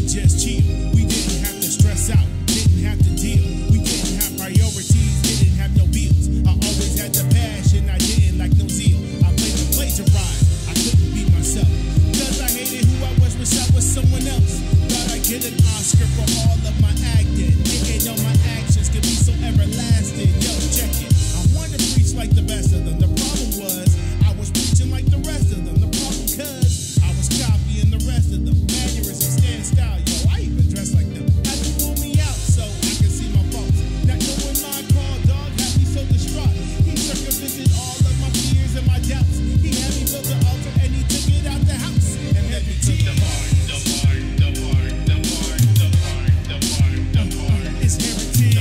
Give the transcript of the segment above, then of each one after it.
just chill. We didn't have to stress out, didn't have to deal. We didn't have priorities, didn't have no bills. I always had the passion, I didn't like no zeal. I played the plagiarize, I couldn't be myself. Cause I hated who I was, wish I was someone else. Thought I'd get an Oscar for all of my acting. Didn't know my actions could be so everlasting. Yo, check it. I wanted to preach like the best of them. The problem was, I was preaching like the rest of them. The problem cause I was copying the rest of them. Mannerism, stand style, yo, I even dress like them. Had to pull me out so I can see my faults. Not knowing my call, dog, had me so distraught. He circumvented all of my fears and my doubts. He had me build the altar and he took it out the house. And let me to the heart. It's heritage.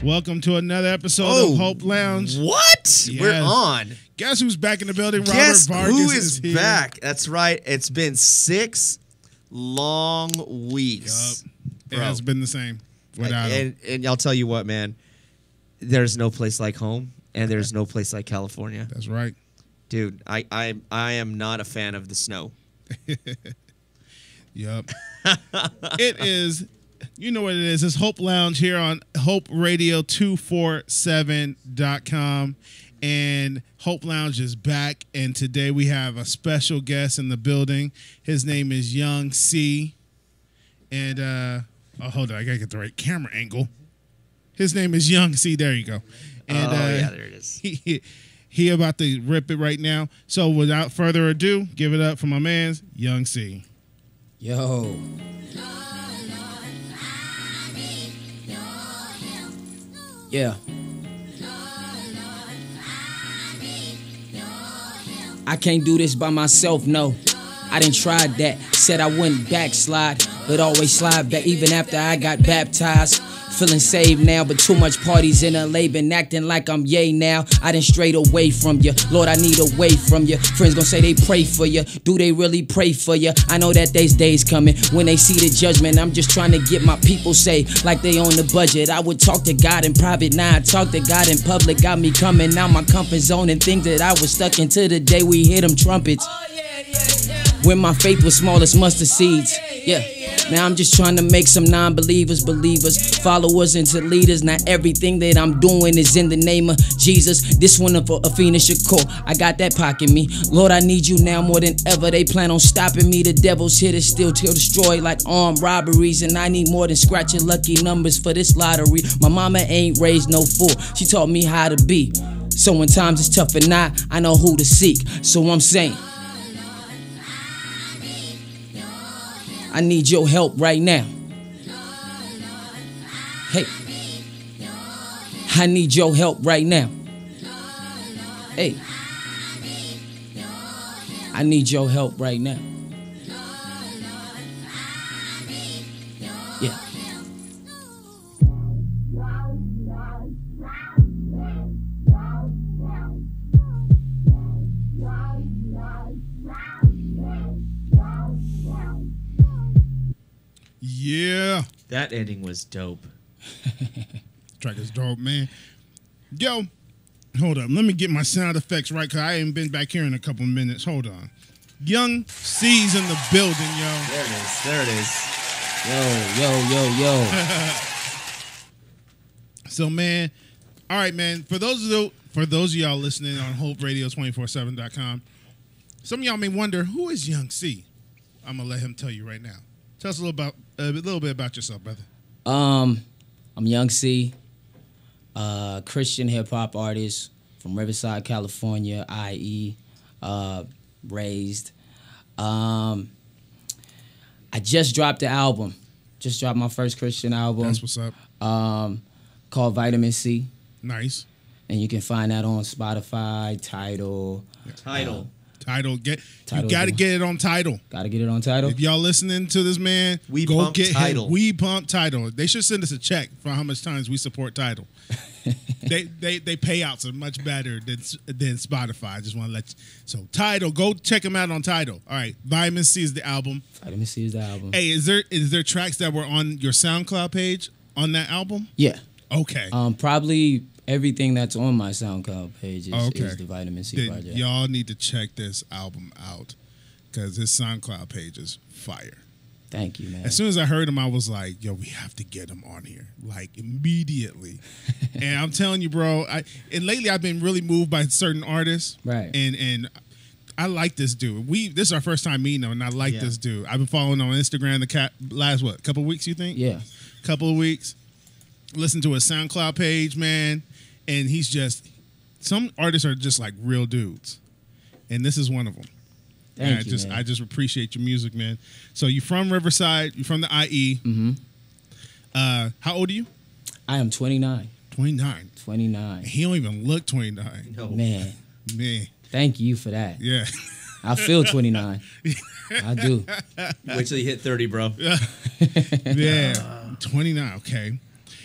Welcome to another episode of Hope Lounge. What? Yes. We're on. Guess who's back in the building? Robert Guess Vargas who is here. back? That's right. It's been 6 long weeks. It has been the same without him. And I'll tell you what, man. There's no place like home, and there's no place like California. That's right. Dude, I am not a fan of the snow. Yup. It is, you know what it is. It's Hope Lounge here on HopeRadio247.com. And Hope Lounge is back. And today we have a special guest in the building. His name is Young C. And, hold on. I got to get the right camera angle. His name is Young C. There you go. And, yeah, there it is. He about to rip it right now. So without further ado, give it up for my man, Young C. Yo. Yeah. I can't do this by myself, no. I done tried that. Said I wouldn't backslide, but always slide back even after I got baptized. Feeling saved now, but too much parties in LA, been acting like I'm yay now. I done strayed away from you. Lord, I need away from you. Friends gon' say they pray for you. Do they really pray for you? I know that there's days coming when they see the judgment. I'm just trying to get my people saved like they on the budget. I would talk to God in private, now I talk to God in public. Got me coming out my comfort zone and things that I was stuck into the day we hit them trumpets. When my faith was small as mustard seeds. Yeah. Now I'm just trying to make some non-believers believers, followers into leaders. Now everything that I'm doing is in the name of Jesus. This one for Afina Shakur, I got that pocket me. Lord, I need you now more than ever. They plan on stopping me. The devil's here to steal, to destroy like armed robberies. And I need more than scratching lucky numbers for this lottery. My mama ain't raised no fool. She taught me how to be. So when times is tough and I know who to seek. So I'm saying, I need your help right now. Hey, I need your help right now. Hey, I need your help right now. Yeah. Yeah. That ending was dope. Track is dope, man. Yo, Hold up. Let me get my sound effects right because I ain't been back here in a couple minutes. Hold on. Young C's in the building, yo. There it is. There it is. Yo. So, man, all right, man. For those of y'all listening on HopeRadio247.com, some of y'all may wonder, who is Young C? I'm gonna let him tell you right now. Tell us a little bit about yourself, brother. I'm Young C, Christian hip hop artist from Riverside, California, IE, raised. I just dropped the album. Just dropped my first Christian album. That's what's up. Called Vitamin C. Nice. And you can find that on Spotify, Tidal. Tidal. Tidal. Tidal You got to is get it on Tidal. Gotta get it on Tidal. If y'all listening to this man, We go Pump get Tidal. him. We Pump Tidal. They should send us a check for how much times we support Tidal. they payouts are much better than Spotify. I just want to let you. So Tidal, go check them out on Tidal. All right, Vitamin C is the album. Vitamin C is the album. Hey, is there tracks that were on your SoundCloud page on that album? Yeah. Okay. Probably everything that's on my SoundCloud page is, Okay. is the Vitamin C Then project. y'all need to check this album out because his SoundCloud page is fire. Thank you, man. As soon as I heard him, I was like, yo, we have to get him on here, like immediately. And I'm telling you, bro, and lately I've been really moved by certain artists. Right. And I like this dude. This is our first time meeting him, and I like Yeah. this dude. I've been following him on Instagram last couple of weeks, you think? Yeah. Couple of weeks. Listen to his SoundCloud page, man. And he's just, some artists are just like real dudes. And this is one of them. And Thank you, man. I just appreciate your music, man. So you from Riverside, you from the IE. Mm-hmm. How old are you? I am 29. 29. 29. He don't even look 29. No. Man, Man, thank you for that. yeah. I feel 29. I do. Wait till you hit 30, bro. Yeah. 29, okay.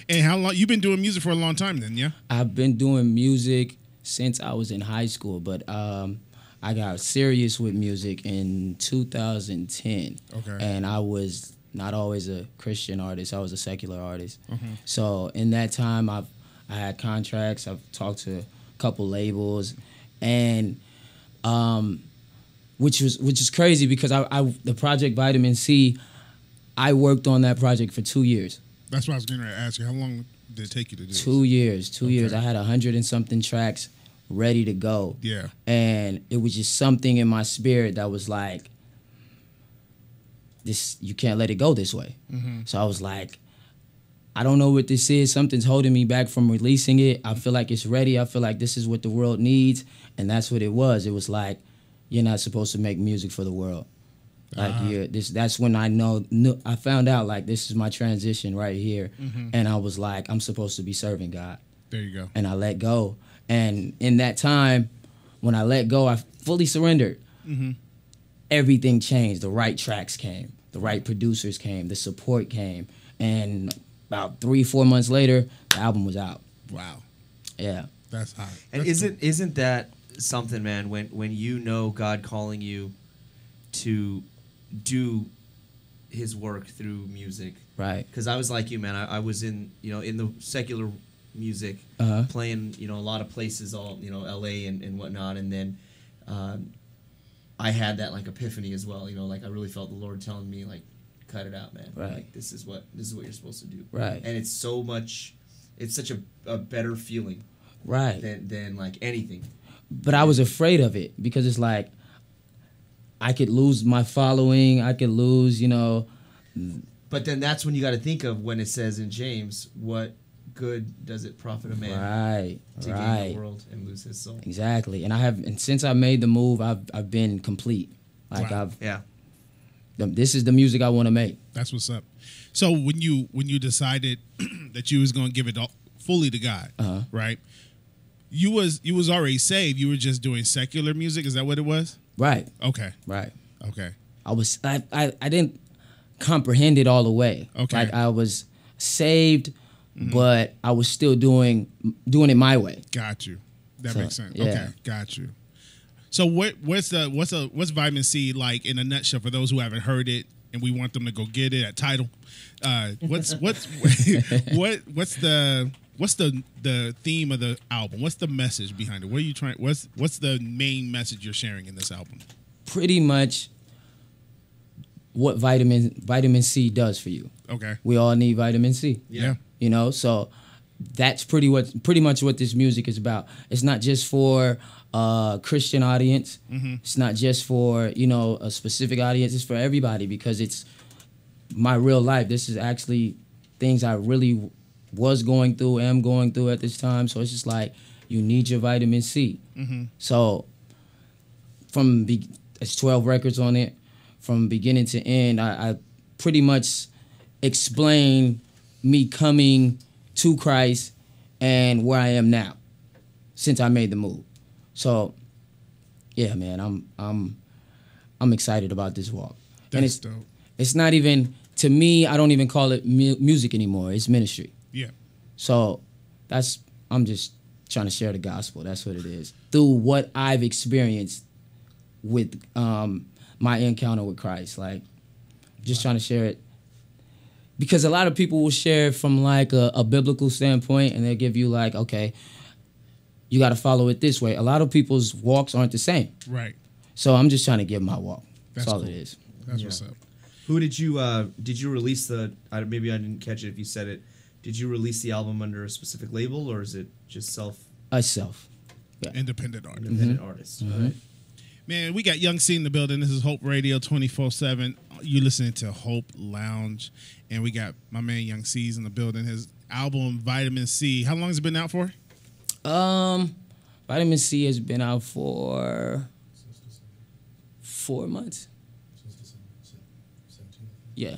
And how long, you've been doing music for a long time then, yeah? I've been doing music since I was in high school, but I got serious with music in 2010. Okay. And I was not always a Christian artist. I was a secular artist. Mm-hmm. So in that time, I had contracts. I've talked to a couple labels, and which is crazy because the project Vitamin C, I worked on that project for 2 years. That's what I was going to ask you. How long did it take you to do 2 years. 2 years. Okay. I had 100 and something tracks ready to go. Yeah. And it was just something in my spirit that was like, this, you can't let it go this way. Mm-hmm. So I was like, I don't know what this is. Something's holding me back from releasing it. I feel like it's ready. I feel like this is what the world needs. And that's what it was. It was like, you're not supposed to make music for the world. Like that's when I I found out like this is my transition right here. Mm-hmm. And I was like, I'm supposed to be serving God. There you go. And I let go. And in that time, when I let go, I fully surrendered. Mm-hmm. Everything changed. The right tracks came. The right producers came. The support came. And about 3-4 months later, the album was out. Wow. Yeah. That's hot. And That's isn't that something, man? When you know God calling you to do His work through music, Right. because I was like you, man. I was in the secular music, Uh-huh. playing a lot of places, all LA and whatnot, and then I had that like epiphany as well. Like I really felt the Lord telling me like, cut it out, man. Right. Like this is what you're supposed to do. Right. And it's such a better feeling Right. than like anything. But I was afraid of it because it's like I could lose my following. I could lose, But then that's when you got to think of when it says in James, what good does it profit a man Right. to gain Right. the world and lose his soul? Exactly. And since I made the move, I've been complete. Like Wow. Yeah. This is the music I want to make. That's what's up. So when you decided that you was gonna give it all, fully to God, Uh-huh. right? You was already saved. You were just doing secular music. Is that what it was? Right. Okay. Right. Okay. I didn't comprehend it all the way. Okay. Like I was saved, but I was still doing it my way. Got you. That So, makes sense. yeah. Okay. Got you. So what's Vitamin C like in a nutshell for those who haven't heard it and we want them to go get it at Tidal? What's the what's the theme of the album? What's the message behind it? What are you trying? What's the main message you're sharing in this album? Pretty much what vitamin C does for you. Okay. We all need vitamin C. Yeah. You know, so that's pretty much what this music is about. It's not just for a Christian audience. Mm-hmm. It's not just for, a specific audience. It's for everybody because it's my real life. This is actually things I really was going through, am going through at this time. So it's just like you need your vitamin C. Mm-hmm. So it's 12 records on it. From beginning to end, I pretty much explain me coming to Christ and where I am now since I made the move. So, yeah, man, I'm excited about this walk. That's dope. It's not even, to me, I don't even call it music anymore. It's ministry. Yeah. So I'm just trying to share the gospel. That's what it is. Through what I've experienced with my encounter with Christ. Like, just trying to share it. Because a lot of people will share it from like a biblical standpoint and they'll give you like, okay, you got to follow it this way. A lot of people's walks aren't the same. Right. So I'm just trying to give my walk. That's all cool. it is. That's what's up. Who did you release the? Maybe I didn't catch it if you said it. Did you release the album under a specific label or is it just self? Self. Yeah. Independent artist. Independent artist. Mm-hmm. All right. Man, we got Young C in the building. This is Hope Radio 24/7. You listening to Hope Lounge, and we got my man Young C's in the building. His album Vitamin C. How long has it been out for? Vitamin C has been out for 4 months. Yeah.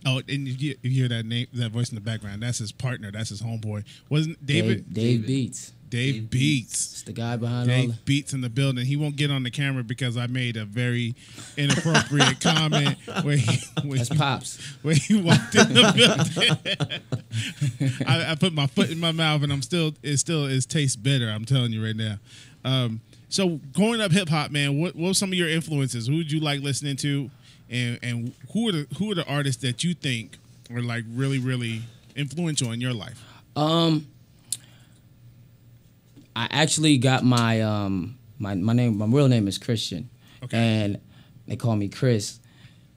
Oh, and you hear that name, that voice in the background. That's his partner. That's his homeboy. Wasn't David? Dave Beats. Dave Beats. It's the guy behind all Dave the... Beats in the building. He won't get on the camera because I made a very inappropriate comment where That's Pops. When he walked in the building. I put my foot in my mouth and it tastes bitter. I'm telling you right now. So growing up hip hop, man, what were some of your influences? Who did you like listening to, and who are the artists that you think are like really, really influential in your life? I actually got my my real name is Christian, okay, and they call me Chris,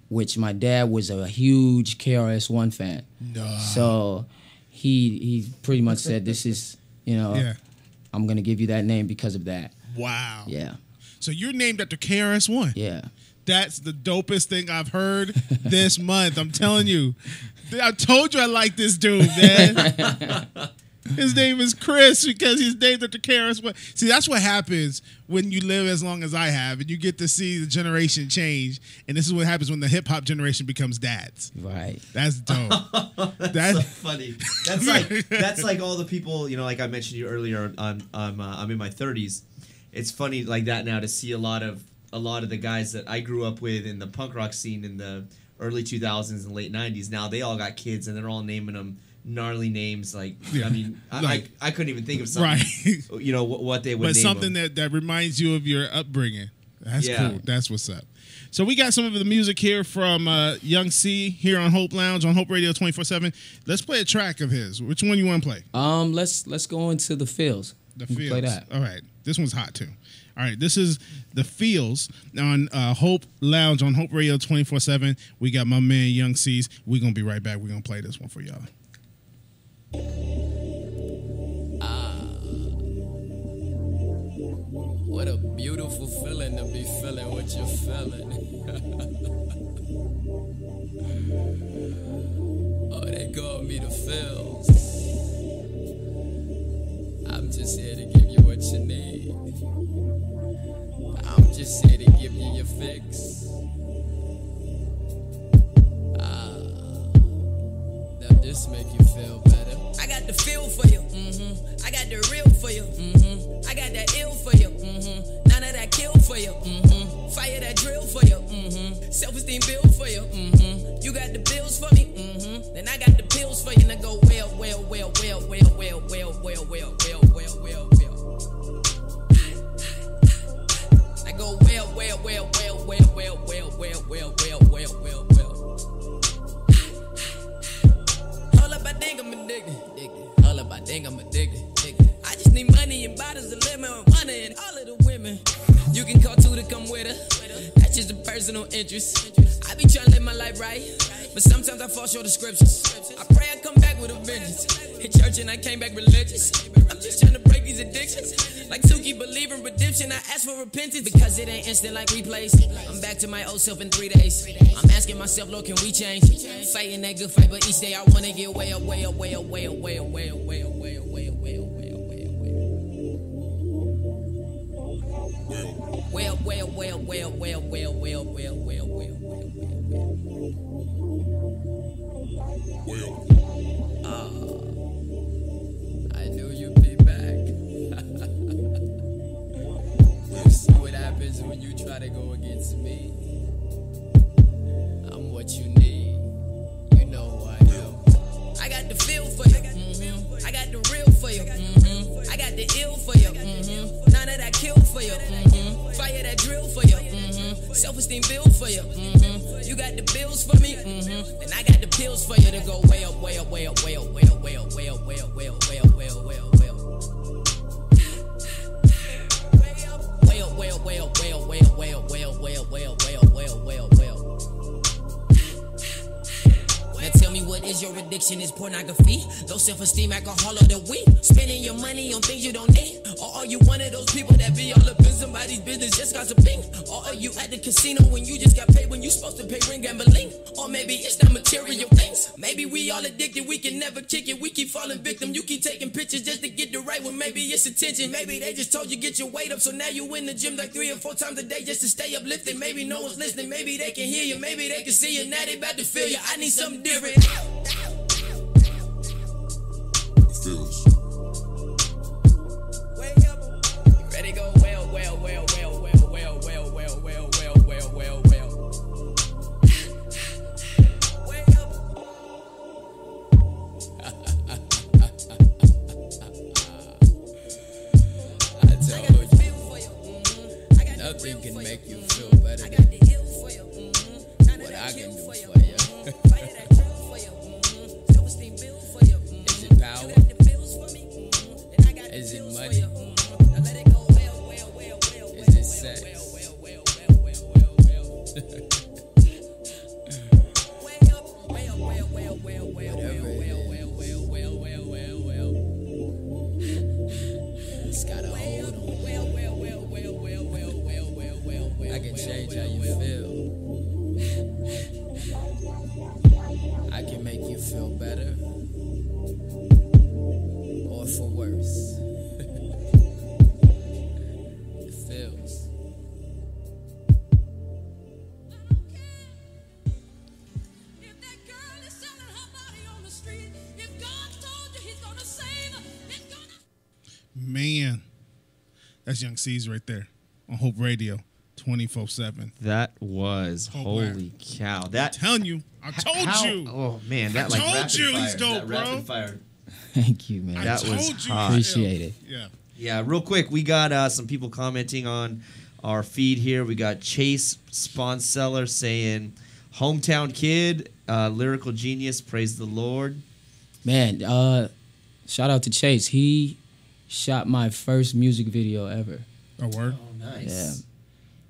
which my dad was a huge KRS-One fan. No. So he pretty much said, "This is yeah. I'm gonna give you that name because of that." Wow. Yeah. So you're named after KRS-One. Yeah. That's the dopest thing I've heard this month. I'm telling you. I told you I like this dude, man. His name is Chris because he's named after KRS-One. See, that's what happens when you live as long as I have and you get to see the generation change. And this is what happens when the hip-hop generation becomes dads. Right. That's dope. That's so funny. That's like all the people, like I mentioned you earlier I'm in my 30s. It's funny like that now to see a lot of the guys that I grew up with in the punk rock scene in the early 2000s and late 90s. Now they all got kids and they're all naming them gnarly names. Like, yeah. I mean, I couldn't even think of something, right. What they would but name something them. that reminds you of your upbringing. That's yeah. cool. That's what's up. So we got some of the music here from Young C here on Hope Lounge on Hope Radio 24/7. Let's play a track of his. Which one you want to play? Let's go into the Feels. The Feels. Play that. All right. This one's hot too. All right, this is The Feels on Hope Lounge on Hope Radio 24/7. We got my man Young C's. We're going to be right back. We're going to play this one for y'all. What a beautiful feeling to be feeling what you're feeling. Oh, they call me The Feels. I'm just here to give you what you need. I'm just here to give you your fix. Now this make you feel better. I got the feel for you. I got the real for you. I got that ill for you. None of that kill for you. Fire that drill for you. Self-esteem build for you. You got the bills for me. Then I got the pills for you. Now go well. I go well. All up, I think I'm addicted. All up, I think saying all of the women you can call to come with her. That's just a personal interest. I be trying to live my life right, but sometimes I fall short of scriptures. I pray I come back with a vengeance. Hit church and I came back religious. I'm just trying to break these addictions. Like Suki, believe in redemption. I ask for repentance because it ain't instant like replays. I'm back to my old self in 3 days. I'm asking myself, Lord, can we change? Fighting that good fight, but each day I wanna get way up, way up, way up, way up, way up, way up, way up, way up, way up, way up, way up, way up, way up. Way up, way up, way up, way up, way up, way up, way up, way up, way up, way up, way up, way up. I knew you'd be back. You see what happens when you try to go against me. I'm what you need. You know who I am. I got the feel for you. I got the real for you. I got the ill for you. None of that kill for you. Fire that drill for you. Self-esteem build for you. You got the bills for me. Then I got the pills for you to go way up, way up, way up, way up, way up, way up, way up, way up, way up, way up, way up, way up, way up. Way up, way up, way up, way up, way up, way up, way up, way up, way up, way up, way up, way up, way up. Now tell me, what is your addiction? Is pornography, low self-esteem, alcohol, or the weed? Spending your money on things you don't need? Or are you one of those people that be all up in somebody's business just cause of ping? Or are you at the casino when you just got paid when you supposed to pay rent gambling? Or maybe it's the material things. Maybe we all addicted, we can never kick it. We keep falling victim, you keep taking pictures just to get the right one. Maybe it's attention, maybe they just told you get your weight up, so now you in the gym like 3 or 4 times a day just to stay uplifted. Maybe no one's listening, maybe they can hear you, maybe they can see you, now they about to feel you. I need something different. Feels. Ready go well, well, well, well, well, well, well, well, well, well, well, well, well. I told you, nothing can make you feel better than what I can do for you. Is it power? Is it money? Is it sex? It's got a hold on. I can change how you feel. I can make you feel better or for worse. It feels. If that girl is selling her body on the street, if God told you he's gonna save her, it's gonna. Man, that's Young C's right there on Hope Radio 24/7. That was Oh, holy cow. That Telling you, I told you. Oh man, that I like told rapid you fire. he's dope, that bro. rapid fire. Thank you, man. I That was told you. hot. Appreciate it. Yeah. Yeah, real quick, we got some people commenting on our feed here. We got Chase Sponseller saying, "Hometown kid, lyrical genius, praise the Lord." Man, shout out to Chase. He shot my first music video ever. A word. Oh, nice. Yeah.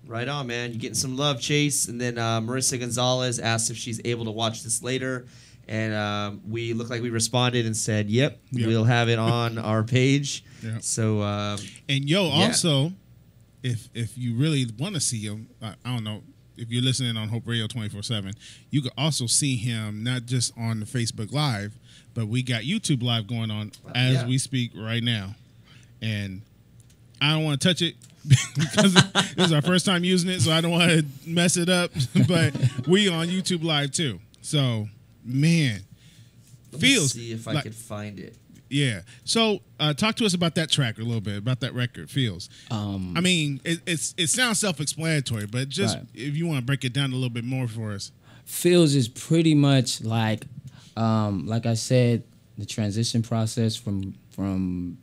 Right on, man. You're getting some love, Chase. And then Marissa Gonzalez asked if she's able to watch this later. And we look like we responded and said, yep. We'll have it on our page. Yep. So, And also, if you really want to see him, I don't know, if you're listening on Hope Radio 24/7, you can also see him not just on the Facebook Live, but we got YouTube Live going on as we speak right now. And I don't want to touch it because this is our first time using it, so I don't want to mess it up. But we on YouTube Live too. So, man, let me feels see if I like, could find it. Yeah. So, talk to us about that track a little bit, about that record, Feels. I mean, it sounds self-explanatory, but just if you want to break it down a little bit more for us. Feels is pretty much like I said, the transition process from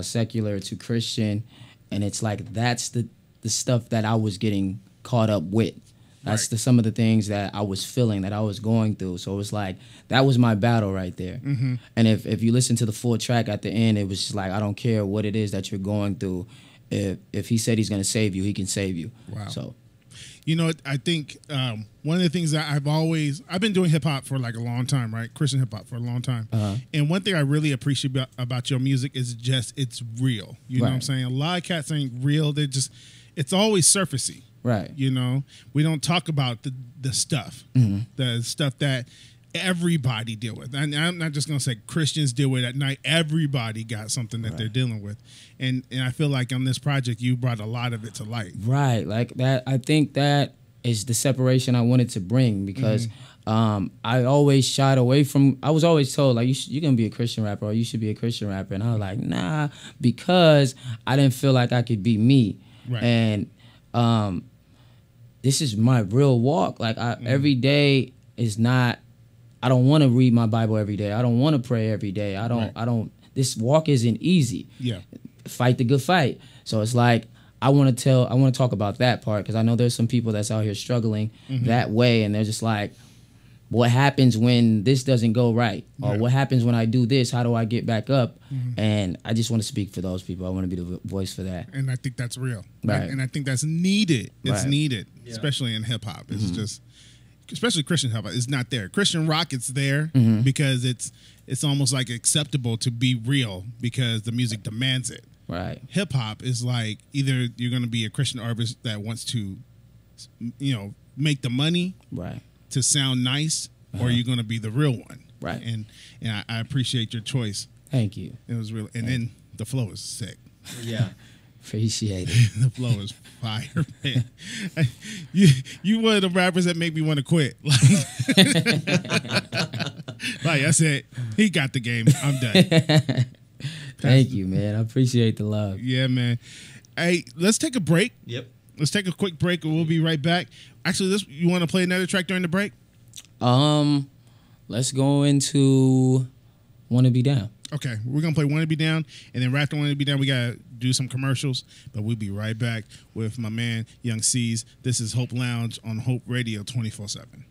secular to Christian, and it's like that's the stuff that I was getting caught up with. That's some of the things that I was feeling, that I was going through. So it was like, that was my battle right there. And if you listen to the full track at the end, it was just like, I don't care what it is that you're going through. if he said he's gonna save you, he can save you. Wow. So You know, I think one of the things that I've been doing hip hop for like a long time, right? Christian hip hop for a long time. And one thing I really appreciate about your music is just it's real. You know what I'm Right. saying? A lot of cats ain't real. It's always surfacey. right. You know, we don't talk about the stuff, the stuff that everybody deal with. And I'm not just gonna say Christians deal with at night. Everybody got something that they're dealing with, and I feel like on this project you brought a lot of it to light. Right, like that. I think that is the separation I wanted to bring because I always shied away from. I was always told like you're gonna be a Christian rapper or you should be a Christian rapper, and I was like nah, because I didn't feel like I could be me. Right. And this is my real walk. Like every day is not. I don't want to read my Bible every day. I don't want to pray every day. I don't. This walk isn't easy. Yeah. Fight the good fight. So it's like I want to talk about that part because I know there's some people that's out here struggling that way, and they're just like, what happens when this doesn't go right, or what happens when I do this? How do I get back up? And I just want to speak for those people. I want to be the voice for that. And I think that's real. Right. And I think that's needed. It's Right. needed, especially in hip hop. It's just, especially Christian hip hop, it's not there. Christian rock, it's there because it's almost like acceptable to be real because the music demands it. Right. Hip hop is like either you're going to be a Christian artist that wants to, you know, make the money Right. to sound nice, or you're going to be the real one. Right. And I appreciate your choice. Thank you. It was real. And then the flow is sick. Yeah. Appreciate it. The flow is fire, man. You one of the rappers that make me want to quit. Like I said, he got the game. I'm done. Thank you, man. I appreciate the love. Yeah, man. Hey, let's take a break. Yep. Let's take a quick break and we'll be right back. Actually, you want to play another track during the break? Let's go into Wanna Be Down. Okay, we're going to play Wanna Be Down, and then right after Wanna Be Down, we got to do some commercials, but we'll be right back with my man, Young C's. This is Hope Lounge on Hope Radio 24/7.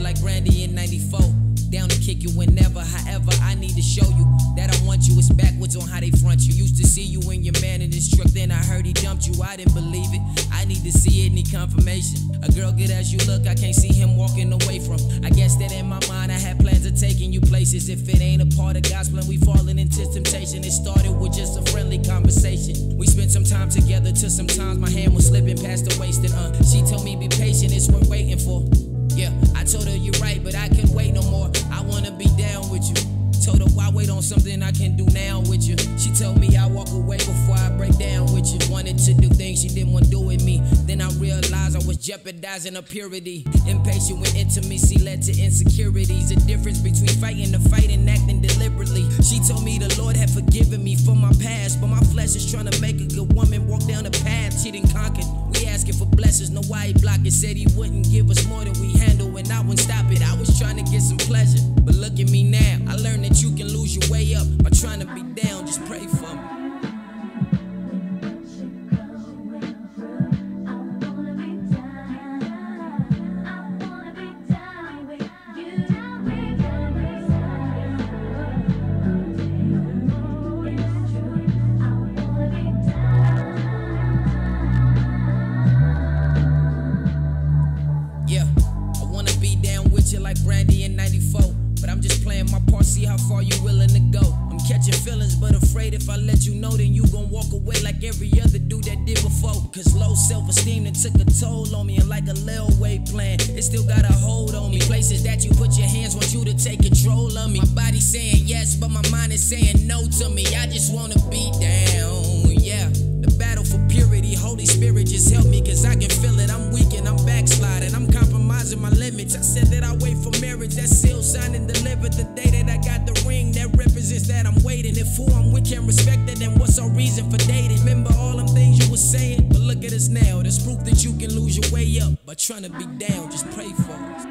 Like Brandy in 94, down to kick you whenever. However, I need to show you that I want you. It's backwards on how they front you. Used to see you and your man in this truck, then I heard he dumped you. I didn't believe it. I need to see it, need confirmation. A girl good as you look, I can't see him walking away from. I guess that in my mind I had plans of taking you places. If it ain't a part of gospel and we falling into temptation, it started with just a friendly conversation. We spent some time together till sometimes my hand was slipping past the waist, and she told me be patient, it's worth waiting for. Yeah, I told her you're right, but I can't wait no more. I wanna be down with you. Told her why wait on something I can do now with you. She told me I walk away before I break down with you. Wanted to do things she didn't want to do with me. Then I realized I was jeopardizing her purity. Impatient with intimacy led to insecurities. The difference between fighting the fight and acting deliberately. She told me the Lord had forgiven me for my past, but my flesh is trying to make a good woman walk down the path she didn't conquer. We asking for blessings, know why he blocked it. Said he wouldn't give us more than we handle, and I wouldn't stop it. I was trying to get some pleasure, but look at me now. I learned that you can lose your way up by trying to be down. Just pray for me. Like Brandy in 94, but I'm just playing my part, see how far you willing to go. I'm catching feelings, but afraid if I let you know, then you gon' walk away like every other dude that did before. Cause low self-esteem that took a toll on me, and like a Lil Wayne plan, it still got a hold on me. Places that you put your hands want you to take control of me. My body's saying yes, but my mind is saying no to me. I just wanna be down, yeah. The battle for purity, Holy Spirit just help me, cause I can feel it. I'm weak and I'm backsliding, I'm compromising my my limits. I said that I wait for marriage. That seal signed and delivered. The day that I got the ring, that represents that I'm waiting. If who I'm with can't respect it, then what's our reason for dating? Remember all them things you were saying? But look at us now. There's proof that you can lose your way up by trying to be down. Just pray for us.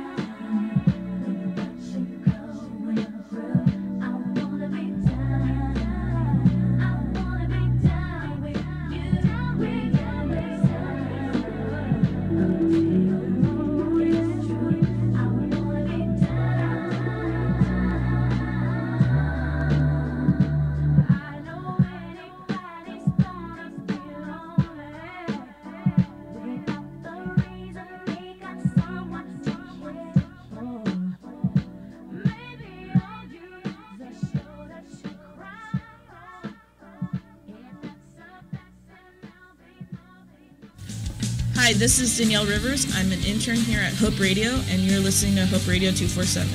Hi, this is Danielle Rivers. I'm an intern here at Hope Radio, and you're listening to Hope Radio 247.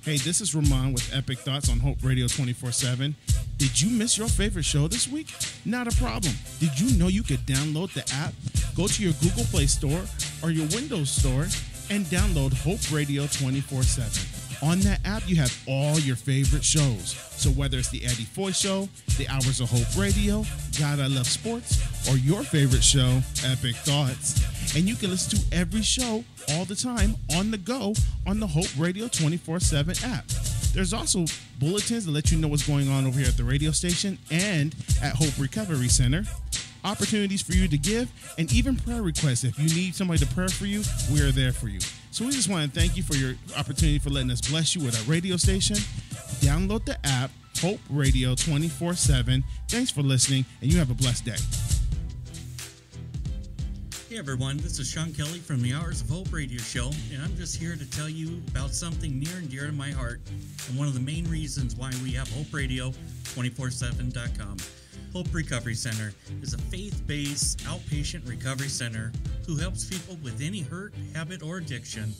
Hey, this is Ramon with Epic Thoughts on Hope Radio 24/7. Did you miss your favorite show this week? Not a problem. Did you know you could download the app, go to your Google Play Store or your Windows Store, and download Hope Radio 24/7? On that app, you have all your favorite shows. So whether it's the Eddie Foy Show, the Hours of Hope Radio, God I Love Sports, or your favorite show, Epic Thoughts, and you can listen to every show all the time on the go on the Hope Radio 24/7 app. There's also bulletins that let you know what's going on over here at the radio station and at Hope Recovery Center. Opportunities for you to give, and even prayer requests. If you need somebody to pray for you, we are there for you. So we just want to thank you for your opportunity for letting us bless you with our radio station. Download the app, Hope Radio 24/7. Thanks for listening, and you have a blessed day. Hey everyone, this is Sean Kelly from the Hours of Hope radio show, and I'm just here to tell you about something near and dear to my heart, and one of the main reasons why we have Hope Radio 247.com. Hope Recovery Center is a faith-based outpatient recovery center who helps people with any hurt, habit, or addiction.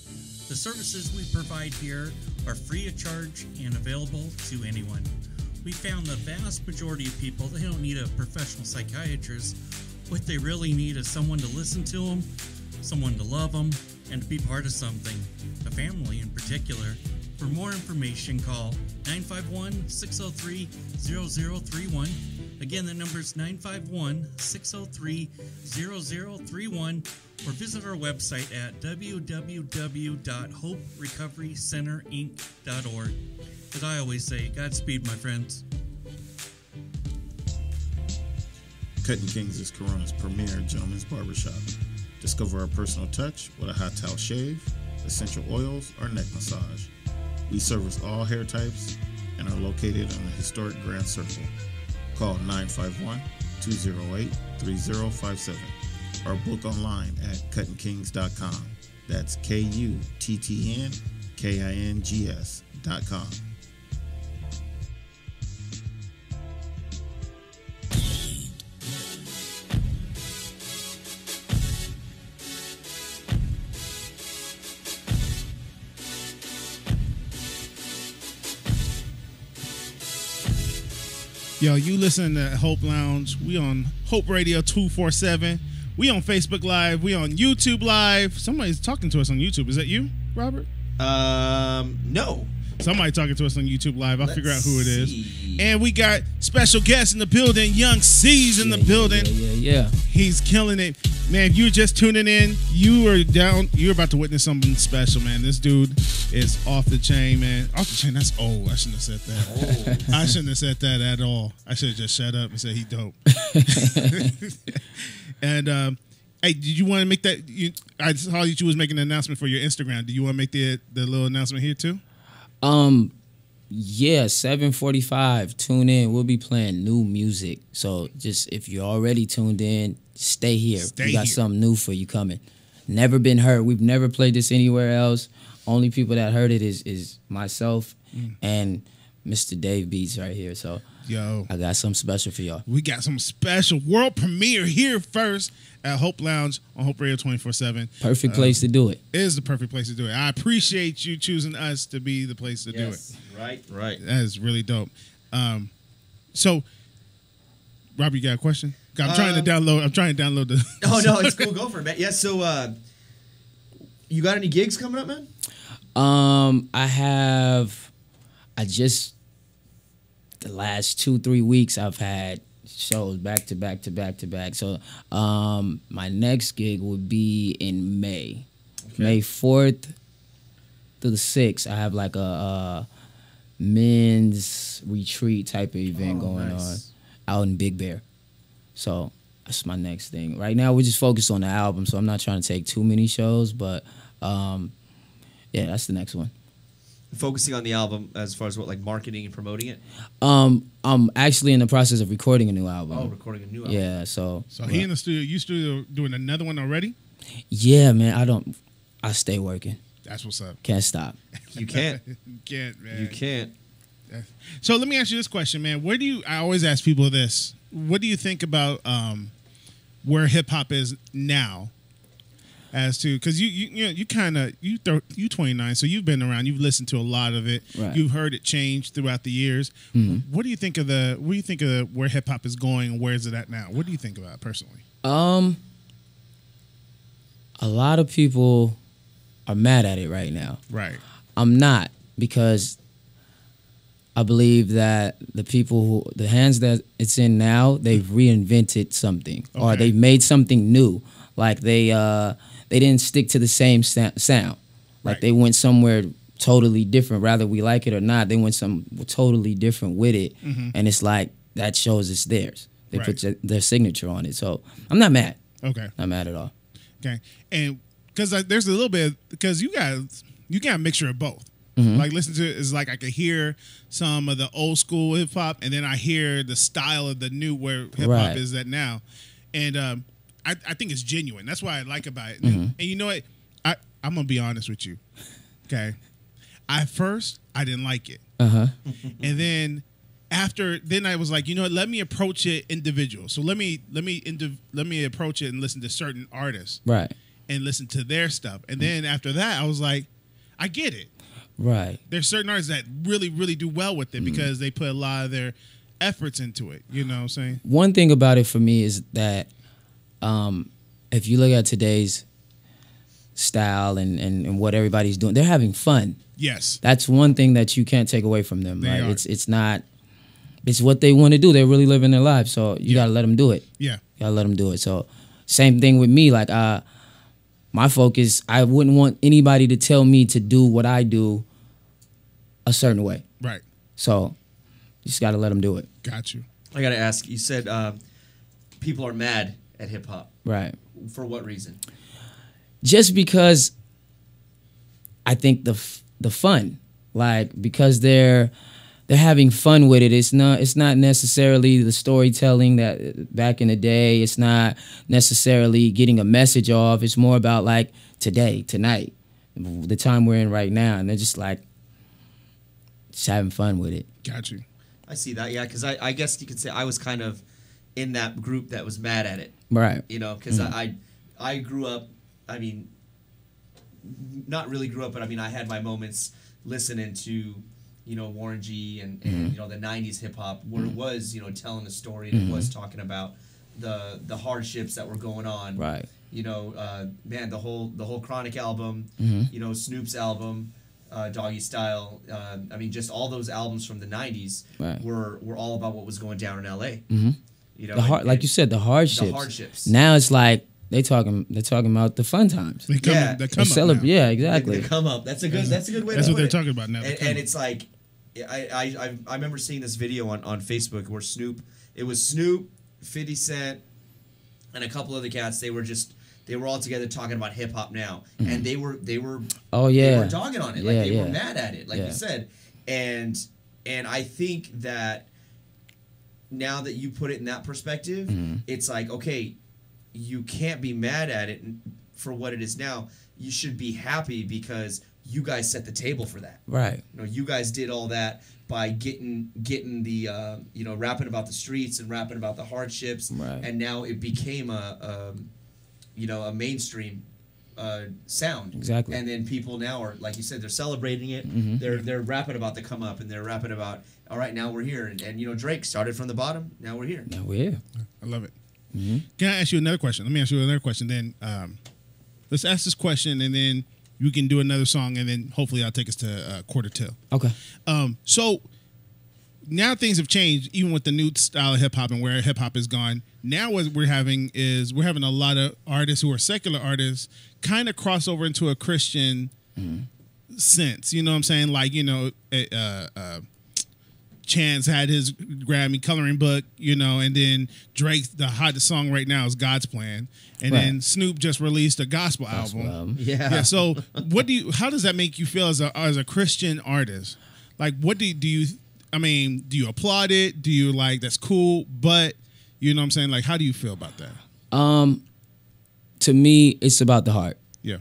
The services we provide here are free of charge and available to anyone. We found the vast majority of people, they don't need a professional psychiatrist. What they really need is someone to listen to them, someone to love them, and to be part of something, a family in particular. For more information, call 951-603-0031. Again, the number is 951-603-0031, or visit our website at www.hoperecoverycenterinc.org. As I always say, Godspeed, my friends. Cutting Kings is Corona's premier gentleman's barbershop. Discover our personal touch with a hot towel shave, essential oils, or neck massage. We service all hair types and are located on the historic Grand Circle. Call 951-208-3057 or book online at cuttingkings.com. That's KUTTNKINGS.com. Yo, you listen to Hope Lounge. We on Hope Radio 247. We on Facebook Live. We on YouTube Live. Somebody's talking to us on YouTube. Is that you, Robert? No. Somebody talking to us on YouTube Live. I'll figure out who it is. see. And we got special guests in the building. Young C's in the building. Yeah. He's killing it. Man, if you're just tuning in, you're about to witness something special, man. This dude is off the chain, man. Off the chain, that's old. I shouldn't have said that. I shouldn't have said that at all. I should have just shut up and said he dope. And, hey, did you want to make that? I saw that you was making an announcement for your Instagram. Do you want to make the little announcement here too? Yeah, 7:45. Tune in. We'll be playing new music. So just if you're already tuned in, stay here. We got something new for you coming. Never been heard. We've never played this anywhere else. Only people that heard it is myself and Mr. Dave Beats right here. So Yo, I got something special for y'all. we got some special world premiere here first at Hope Lounge on Hope Radio 24/7. Perfect place to do it. It is the perfect place to do it. I appreciate you choosing us to be the place to do it. Right. That is really dope. So, Robbie, you got a question? I'm trying to download the. Oh no, it's cool. Go for it, man. Yeah. So You got any gigs coming up, man? I just the last 2-3 weeks I've had shows back to back to back to back. So my next gig would be in May. May 4th through the 6th. I have like a men's retreat type of event going on out in Big Bear. So that's my next thing. Right now we're just focused on the album, so I'm not trying to take too many shows, but yeah, that's the next one. Focusing on the album as far as what, like marketing and promoting it? I'm actually in the process of recording a new album. Oh, recording a new album. Yeah, so he in the studio. You studio doing another one already? yeah, man, I stay working. That's what's up. Can't stop. You can't. You can't, man. You can't. So let me ask you this question, man. I always ask people this. What do you think about where hip hop is now? As to, because you 29, so you've been around, you've listened to a lot of it, Right. You've heard it change throughout the years. What do you think of where hip hop is going, and where is it at now? What do you think about it personally? A lot of people are mad at it right now. Right. I'm not, because I believe that the hands that it's in now, they've reinvented something, or Okay. they've made something new. Like they didn't stick to the same sound. Like Right. they went somewhere totally different, whether we like it or not. They went some totally different with it, and it's like that shows it's theirs. They put their signature on it. So I'm not mad. Okay. Not mad at all. Okay. And because there's a little bit, because you got a mixture of both. Like listen to it is like I could hear some of the old school hip hop, and then I hear the style of the new where hip hop Right. is at now, and I think it's genuine. That's what I like about it. And you know what? I'm gonna be honest with you. Okay. At first, I didn't like it, and then then I was like, you know what? Let me approach it individual. So let me approach it and listen to certain artists Right. and listen to their stuff, and then after that, I was like, I get it. Right. There's certain artists that really, really do well with it because they put a lot of their efforts into it. You know what I'm saying? One thing about it for me is that if you look at today's style and what everybody's doing, they're having fun. Yes. That's one thing that you can't take away from them. They Right? are. It's what they want to do. They're really living their lives. So you gotta let them do it. Yeah. You gotta let them do it. So same thing with me. Like my focus, I wouldn't want anybody to tell me to do what I do a certain way. Right. So you just gotta let them do it. Got you. I got to ask, you said people are mad at hip hop. Right. For what reason? Just because I think the fun, like because they're having fun with it. It's not necessarily the storytelling that back in the day. It's not necessarily getting a message off. It's more about like today, tonight, the time we're in right now, and they're just like just having fun with it. Got you. I see that, yeah, because I guess you could say I was kind of in that group that was mad at it. Right. You know, because I grew up, I mean, not really grew up, but I mean, I had my moments listening to, you know, Warren G and you know, the 90s hip hop, where it was, you know, telling a story and it was talking about the hardships that were going on. Right. You know, man, the whole Chronic album, you know, Snoop's album, Doggy Style, I mean, just all those albums from the 90s Right. were all about what was going down in LA. You know, Like you said, the hardships. The hardships. Now it's like they're talking about the fun times. They come, Yeah. they They come up celebrate. now. Yeah, exactly. They come up. That's a good way. That's to what put they're it. talking about now. They come And up. it's like, I remember seeing this video on Facebook where it was Snoop, 50 Cent, and a couple other cats. They were all together talking about hip hop now, and they were Oh they yeah. were dogging on it, Yeah, like they were yeah. mad at it, like Yeah. you said, and I think that now that you put it in that perspective, it's like, okay, you can't be mad at it for what it is now. You should be happy because you guys set the table for that. Right. You know, you guys did all that by getting the you know, rapping about the streets and rapping about the hardships, Right. and now it became a you know, a mainstream sound. Exactly. And then people now are, like you said, they're celebrating it. They're rapping about the come up, and they're rapping about, all right, now we're here. And you know, Drake started from the bottom. Now we're here. Now we're here. I love it. Can I ask you another question? Let me ask you another question. Then let's ask this question, and then You can do another song, and then hopefully I'll take us to quarter till. Okay. So now things have changed, even with the new style of hip hop and where hip hop has gone. Now what we're having is a lot of artists who are secular artists kind of cross over into a Christian sense. You know what I'm saying? Like, you know, Chance had his Grammy coloring book, you know, and then Drake's the hottest song right now is God's Plan, and then Snoop just released a gospel album. Yeah. So how does that make you feel as a Christian artist? Like, what do you? I mean, do you applaud it? Do you like that's cool? But you know what I'm saying? Like, how do you feel about that? To me, it's about the heart. Yeah.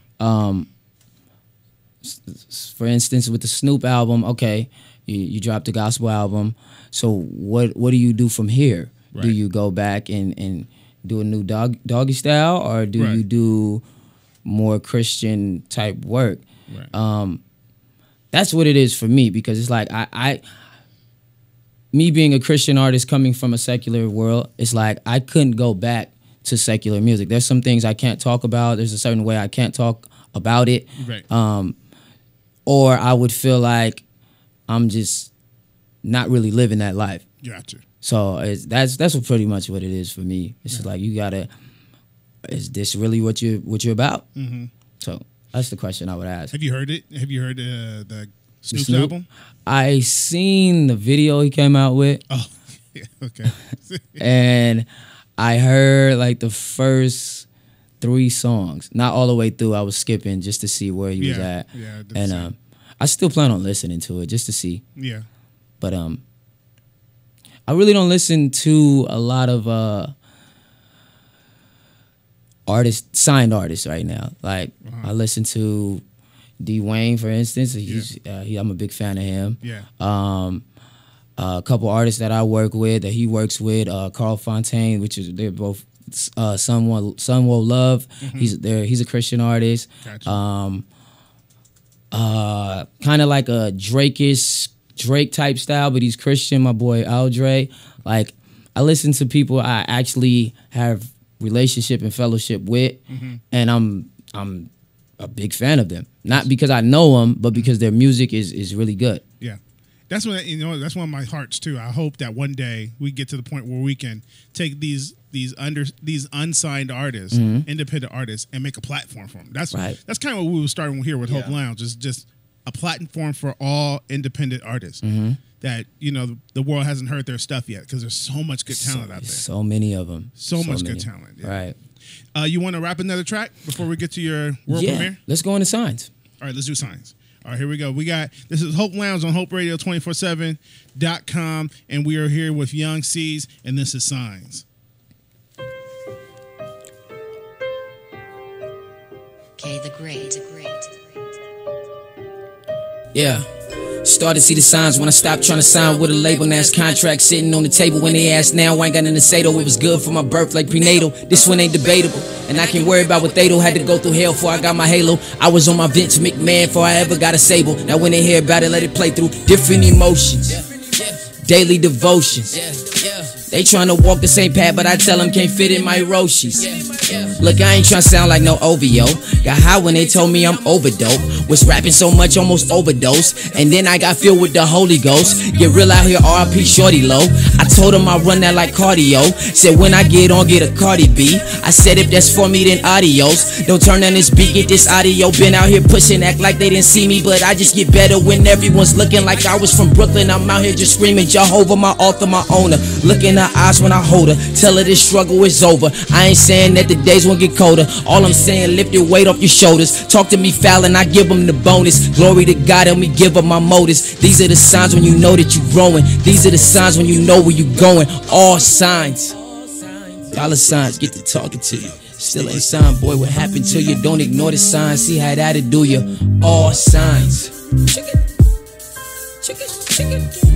For instance, with the Snoop album, okay, you dropped the gospel album. So what do you do from here? Right. Do you go back and do a new doggy style, or do you do more Christian type work? Right. That's what it is for me, because it's like me being a Christian artist coming from a secular world, it's like I couldn't go back to secular music. There's some things I can't talk about. There's a certain way I can't talk about it. Right. Or I would feel like I'm just not really living that life. Gotcha. So that's pretty much what it is for me. It's just like, you gotta, is this really what you're about? Mm-hmm. So that's the question I would ask. Have you heard it? Have you heard the Snoop's album? I seen the video he came out with. Oh, yeah, okay. And I heard like the first 3 songs, not all the way through. I was skipping just to see where he was at. Yeah, and I still plan on listening to it just to see. Yeah. But I really don't listen to a lot of signed artists right now. Like I listen to D. Wayne, for instance. I'm a big fan of him. Yeah. A couple artists that I work with, that he works with, Carl Fontaine, they're both Sunwell Love. Mm-hmm. He's a Christian artist. Gotcha. Kind of like a Drake type style, but he's Christian. My boy Aldre. Like, I listen to people I actually have relationship and fellowship with, and I'm a big fan of them. Not because I know them, but because their music is really good. Yeah. That's that's one of my hearts too. I hope that one day we get to the point where we can take these unsigned artists, independent artists, and make a platform for them. That's kind of what we were starting here with Hope Lounge. Is just a platform for all independent artists that the world hasn't heard their stuff yet, because there's so much good talent out there. So many of them. So much good talent. Yeah. Right. You want to wrap another track before we get to your world premiere? Let's go into Signs. All right, let's do Signs. All right, here we go. This is Hope Lounge on HopeRadio247.com, and we are here with Young C's, and this is Signs. K the Great. Yeah. Started to see the signs when I stopped trying to sign with a label. Now it's contract sitting on the table. When they ask now, I ain't got nothing to say though. It was good for my birth like prenatal. This one ain't debatable, and I can't worry about what they do. Had to go through hell before I got my halo. I was on my Vince McMahon before I ever got a Sable. Now when they hear about it, let it play through different emotions. Daily devotions. They trying to walk the same path, but I tell them can't fit in my Roshis. Look, I ain't trying to sound like no OVO. Got high when they told me I'm overdope. Was rapping so much, almost overdose. And then I got filled with the Holy Ghost. Get real out here, RIP Shorty Low. I told him I run that like cardio. Said when I get on, get a Cardi B. I said if that's for me, then adios. Don't turn on this beat, get this audio. Been out here pushing, act like they didn't see me. But I just get better when everyone's looking like I was from Brooklyn. I'm out here just screaming Jehovah, my author, my owner. Look in her eyes when I hold her. Tell her this struggle is over. I ain't saying that the days won't get colder. All I'm saying, lift your weight off your shoulders. Talk to me foul and I give them the bonus. Glory to God, help me give them my motives. These are the signs when you know that you're growing. These are the signs when you know where you're going. All signs. Dollar signs get to talking to you. Still ain't signed, boy, what happened to you? Don't ignore the signs, see how that'll do you. All signs. Chicken. Chicken. Chicken. Chicken.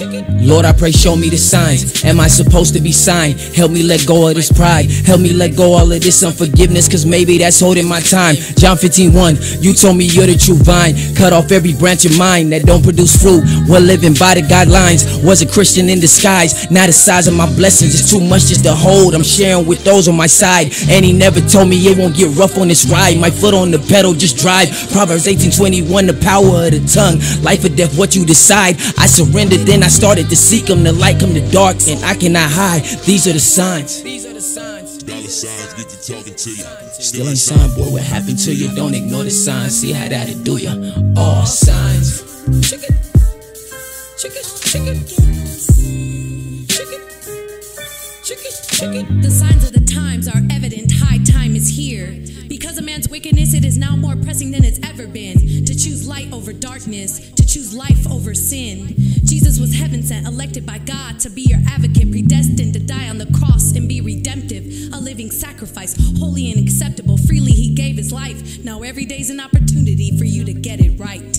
Lord, I pray, show me the signs. Am I supposed to be signed? Help me let go of this pride. Help me let go all of this unforgiveness, cause maybe that's holding my time. John 15:1, you told me you're the true vine. Cut off every branch of mine that don't produce fruit. We're living by the guidelines. Was a Christian in disguise. Now the size of my blessings is too much just to hold. I'm sharing with those on my side. And he never told me it won't get rough on this ride. My foot on the pedal, just drive. Proverbs 18:21, the power of the tongue. Life or death, what you decide. I surrendered, then I started to seek him. The light come the dark, and I cannot hide. These are the signs. These are the signs. Dollar signs get to talking to you. Still in sign, boy, what happened to you? Don't ignore the signs. See how that'll do ya. All signs. Chicken. Chicken. Chicken. Chicken. Chicken. Chicken. The signs of the times are evident. High time is here. Because of man's wickedness, it is now more pressing than it's ever been to choose light over darkness, to choose life over sin. Jesus was heaven sent, elected by God to be your advocate, predestined to die on the cross and be redemptive, a living sacrifice, holy and acceptable. Freely he gave his life. Now every day's an opportunity for you to get it right.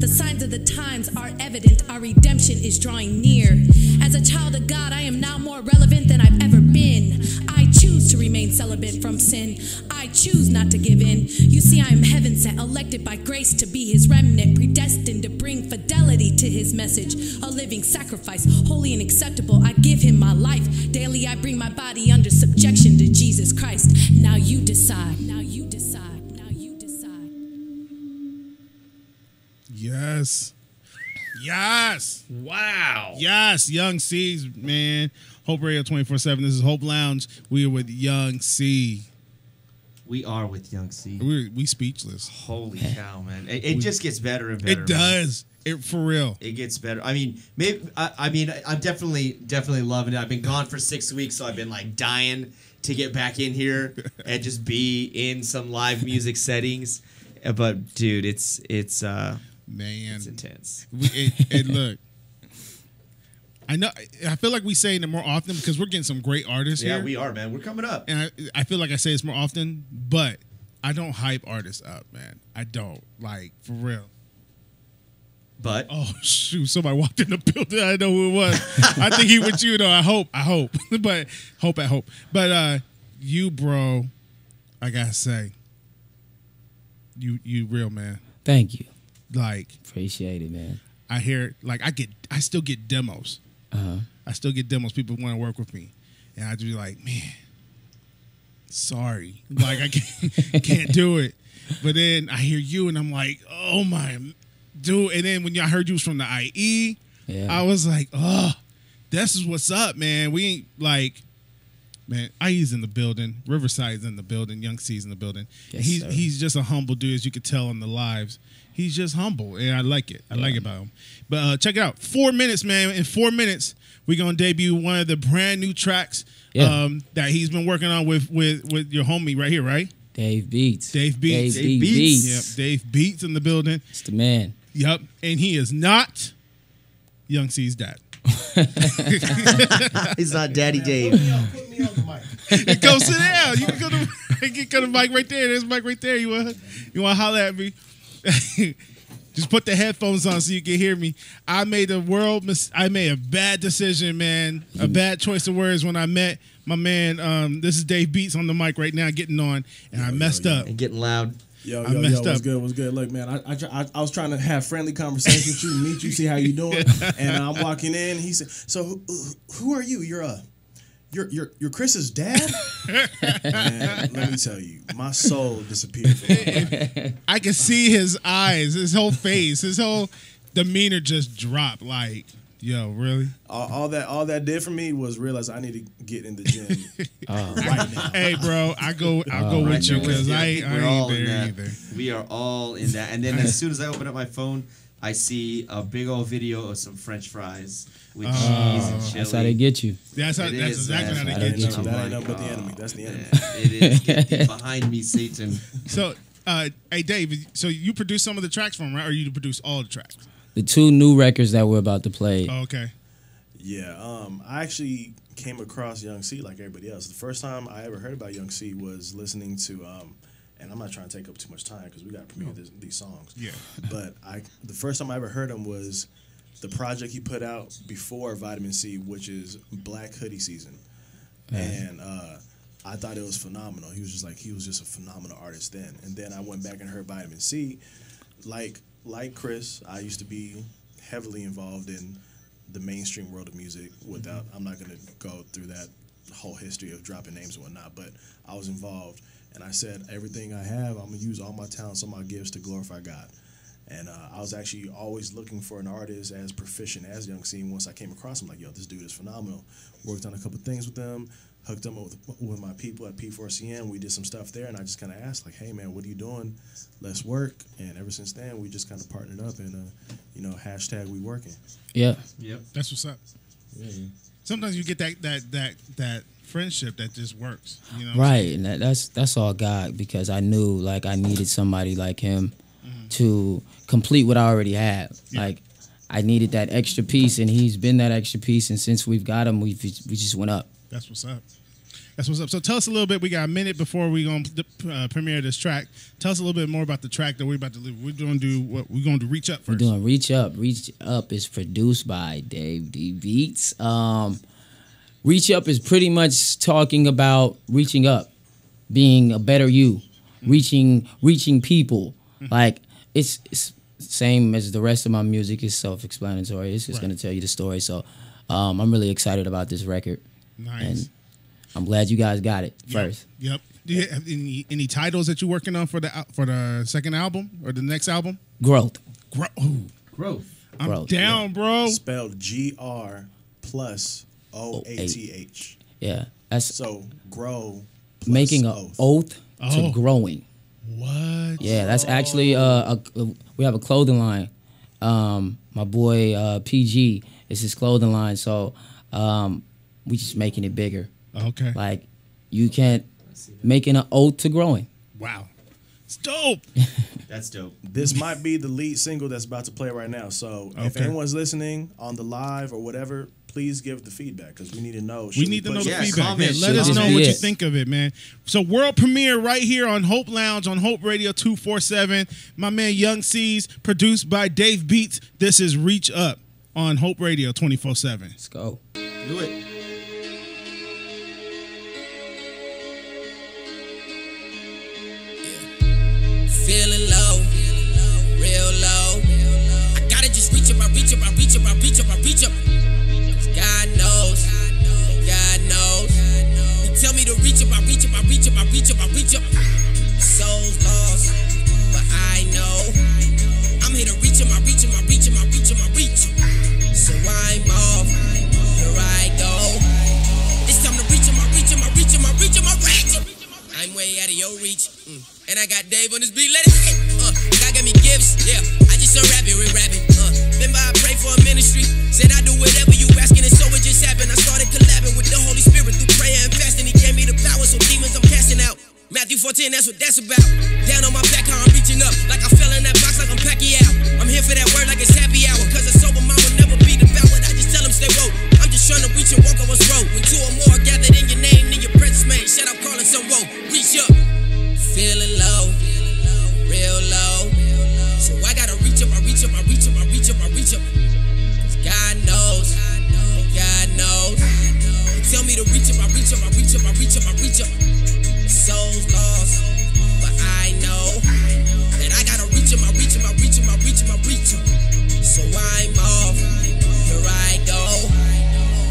The signs of the times are evident. Our redemption is drawing near. As a child of God, I am now more relevant than I've ever been. I choose to remain celibate from sin. I choose not to give in. You see, I am heaven sent, elected by grace to be his remnant, predestined to bring fidelity to his message, a living sacrifice, holy and acceptable. I give him my life. Daily I bring my body under subjection to Jesus Christ. Now you decide. Now you decide. Now you decide. Yes. Yes. Wow. Yes. Young C's, man. Hope Radio 24/7. This is Hope Lounge. We are with Young C. We are with Young C. We speechless. Holy cow, man! It just gets better and better. It does. It for real. It gets better. I mean, maybe. I'm definitely loving it. I've been gone for 6 weeks, so I've been like dying to get back in here and just be in some live music settings. But dude, it's man, it's intense. Look. I know. I feel like we say it more often because we're getting some great artists here. Yeah, we are, man. We're coming up. And I feel like I say this more often, but I don't hype artists up, man. I don't. Like, for real. But oh shoot, somebody walked in the building. I know who it was. I think he with you though. I hope. But hope. But you, bro, I gotta say, you real, man. Thank you. Like, appreciate it, man. I hear I still get demos. I still get demos. People want to work with me, and I just be like, man, sorry, like I can't do it. But then I hear you, and I'm like, oh my, dude. And then when I heard you was from the IE, I was like, oh, this is what's up, man. We ain't like, man. IE's in the building, Riverside's in the building, Young C's in the building. Yes, he's just a humble dude, as you could tell on the lives. He's just humble, and I like it. I like it about him. But check it out. 4 minutes, man. In 4 minutes, we're going to debut one of the brand new tracks that he's been working on with your homie right here, right? Dave Beats. Dave Beats. Dave Beats. Yep, Dave Beats in the building. It's the man. Yep, and he is not Young C's dad. He's not Daddy Dave. Put me on the mic. Go sit down. You can go to the mic right there. There's a mic right there. You want to holler at me? Just put the headphones on so you can hear me. I made a bad decision, man. A bad choice of words when I met my man. This is Dave Beats on the mic right now, getting on, and I messed up. And getting loud. I messed up. What's good? Look, man, I was trying to have friendly conversation with you, meet you, see how you doing, and I'm walking in. He said, "So who are you? You're Chris's dad?" Man, let me tell you, my soul disappeared from my body. I could see his eyes, his whole face, his whole demeanor just dropped. Like, yo, really? All that did for me was realize I need to get in the gym right now. Hey, bro, I'll go with you because I ain't there either. We are all in that. And then as soon as I open up my phone, I see a big old video of some French fries with cheese and chili. That's how they get you. That's exactly how they get you. That ain't nothing but the enemy. That's the enemy. It is. Get behind me, Satan. So, hey, Dave, so you produce some of the tracks from, right? Or you produce all the tracks? The 2 new records that we're about to play. Oh, okay. Yeah, I actually came across Young C like everybody else. The first time I ever heard about Young C was listening to, and I'm not trying to take up too much time because we got to premiere these songs. Yeah. But the first time I ever heard him was the project he put out before Vitamin C, which is Black Hoodie Season, and I thought it was phenomenal. He was just a phenomenal artist then. And then I went back and heard Vitamin C. Like Chris, I used to be heavily involved in the mainstream world of music. I'm not going to go through that whole history of dropping names and whatnot, but I was involved, and I said, everything I have, I'm going to use all my talents, all my gifts to glorify God. And I was actually always looking for an artist as proficient as Young C. Once I came across him, like, yo, this dude is phenomenal. Worked on a couple things with them, hooked them up with my people at P4CN. We did some stuff there, and I just kind of asked, like, hey, man, what are you doing? Let's work. And ever since then, we just kind of partnered up and, hashtag we working. Yeah. Yep. That's what's up. Yeah. Sometimes you get that friendship that just works. You know. Right, and that's all God, because I knew like I needed somebody like him to complete what I already have. Yeah. Like I needed that extra piece, and he's been that extra piece. And since we've got him, we just went up. That's what's up. That's what's up. So tell us a little bit. We got a minute before we're going to premiere this track. Tell us a little bit more about the track that we're about to do. We're going to do what we're going to do. Reach Up first. We're doing Reach Up. Reach Up is produced by Dave D Beats. Reach Up is pretty much talking about reaching up, being a better you, reaching people. Like it's same as the rest of my music. It's self-explanatory. It's just going to tell you the story. So I'm really excited about this record. Nice. And I'm glad you guys got it first. Yep. Do you have any titles that you're working on for the second album or the next album? Growth. Growth. I'm down, bro. Spelled GR+OATH. Yeah. That's so grow. Making an oath to growing. What? Yeah, that's actually we have a clothing line. My boy PG is his clothing line, so we just making it bigger. Okay. Like you can't making an oath to growing. Wow. It's dope. That's dope. This might be the lead single that's about to play right now. So if anyone's listening on the live or whatever, please give the feedback because we need to know. We need to know the feedback. Comment, let us know what you think of it, man. So world premiere right here on Hope Lounge on Hope Radio 247. My man Young C's, produced by Dave Beats. This is Reach Up on Hope Radio 24/7. Let's go. Do it. Feeling low, real low. I gotta just reach up, I reach up, I reach up, I reach up, I reach up. God knows, God knows. He tell me to reach up, I reach up, I reach up, I reach up, I reach up. Soul's lost, but I know I'm here to reach him, I reach him, I reach him, I reach him, I reach him. So I'm off, here I go. It's time to reach him, I reach him, I reach him, I reach him, I reach him. I'm way out of your reach. And I got Dave on this beat, let it hit. God gave me gifts, yeah. I just unwrap it, rewrap it. Remember I prayed for a ministry, said I do whatever you asking, and so it just happened. I started collabing with the Holy Spirit through prayer and fasting. He gave me the power, so demons I'm casting out. Matthew 14, that's what that's about. Down on my back, how I'm reaching up, like I fell in that box, like I'm Pacquiao. I'm here for that word, like it's happy hour. Cause a sober mind will never be devoured. I just tell him stay woke. I'm just trying to reach and walk on what's road. When two or more are gathered in your name, then your presence made. Shout out calling some woe. Reach up. Feeling low, real low. So I gotta reach up, I reach up, I reach up, I reach up, I reach up. Cause God knows, God knows. He tell me to reach up, I reach up, I reach up, I reach up, I reach up. The soul's lost, but I know that I gotta reach him, I reach him, I reach him, I reach him, I reach him. So I'm off, here I go.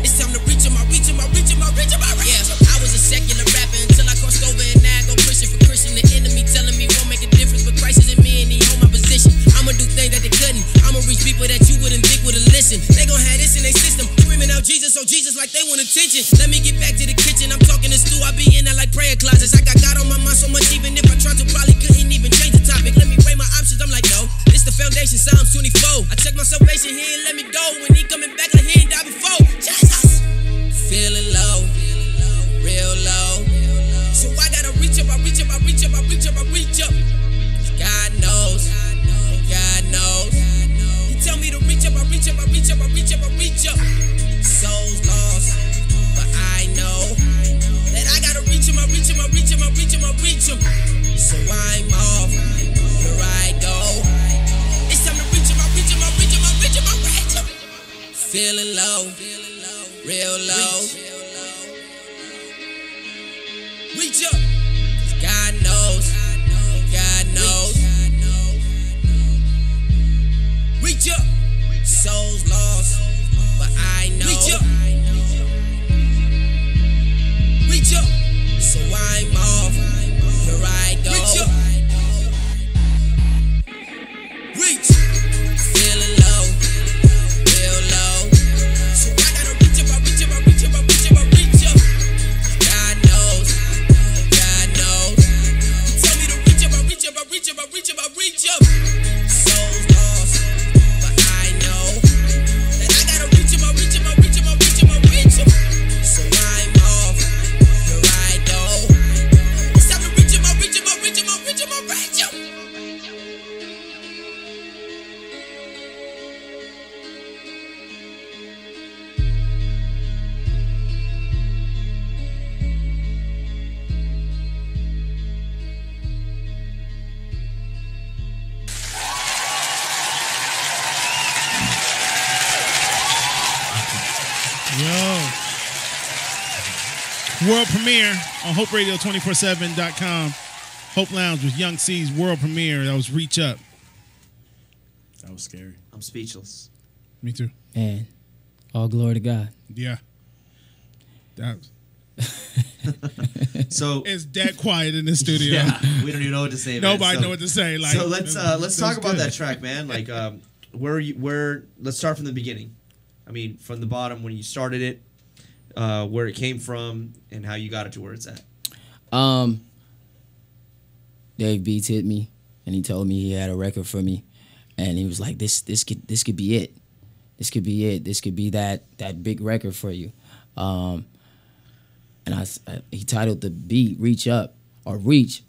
It's time to reach him, I reach him, I reach him, I reach him, I reach him. Yeah, I was a secular rapper until I crossed over and now I go Christian for Christian. The enemy telling me won't make a difference, but Christ is in me and he hold my position. I'ma do things that they couldn't. I'ma reach people that you wouldn't think would've listened. They gon' have this in their system, screaming out Jesus, oh Jesus, like they want attention. Let me get back to the kitchen. I'm talking to Stu, I be in there like prayer closets. I got God on my mind so much, even if I tried to, probably couldn't even change the topic. Let me weigh my options, I'm like, no, this the foundation, Psalms 24. I check my salvation, he ain't let me go. When he coming back, like he ain't died before. Jesus! Feeling low, real low. So I gotta reach up, I reach up, I reach up, I reach up, I reach up. God knows, God knows. He tell me to reach up, I reach up, I reach up, I reach up, I reach up. Soul's lost, but I know that I gotta reach him, I reach him, I reach him, I reach him, I reach him. So I'm off, here I go. It's time to reach him, I reach him, I reach him, I reach him, I reach him. low, real low. Reach up, 'cause God knows, God knows. Reach up, souls lost, but I know. Reach up, reach up, so I'm off. Here I go. Reach up, reach, feeling low, real low. So I gotta reach up, I reach up, I reach up, I reach up, I reach up. God knows, God knows. You tell me to reach up, I reach up, I reach up, I reach up, I reach up. Souls lost, but I know that I gotta reach up, I reach up, I reach up, I reach up, I reach up. So I'm off, here I go. It's time to reach up, I reach up, I reach up, I reach up, I reach up. Yo. World premiere on HopeRadio247.com. Hope Lounge with Young C's world premiere. That was Reach Up. That was scary. I'm speechless. Me too. And all glory to God. Yeah. That So it's dead quiet in the studio. yeah, we don't even know what to say. Nobody man. know what to say. Like, so let's talk about good. that track, man. Like, let's start from the beginning. I mean, from the bottom when you started it, where it came from, and how you got it to where it's at. Dave Beats hit me, and he told me he had a record for me, and he was like, "This could be it. This could be it. This could be that big record for you." And he titled the beat "Reach Up" or "Reach,"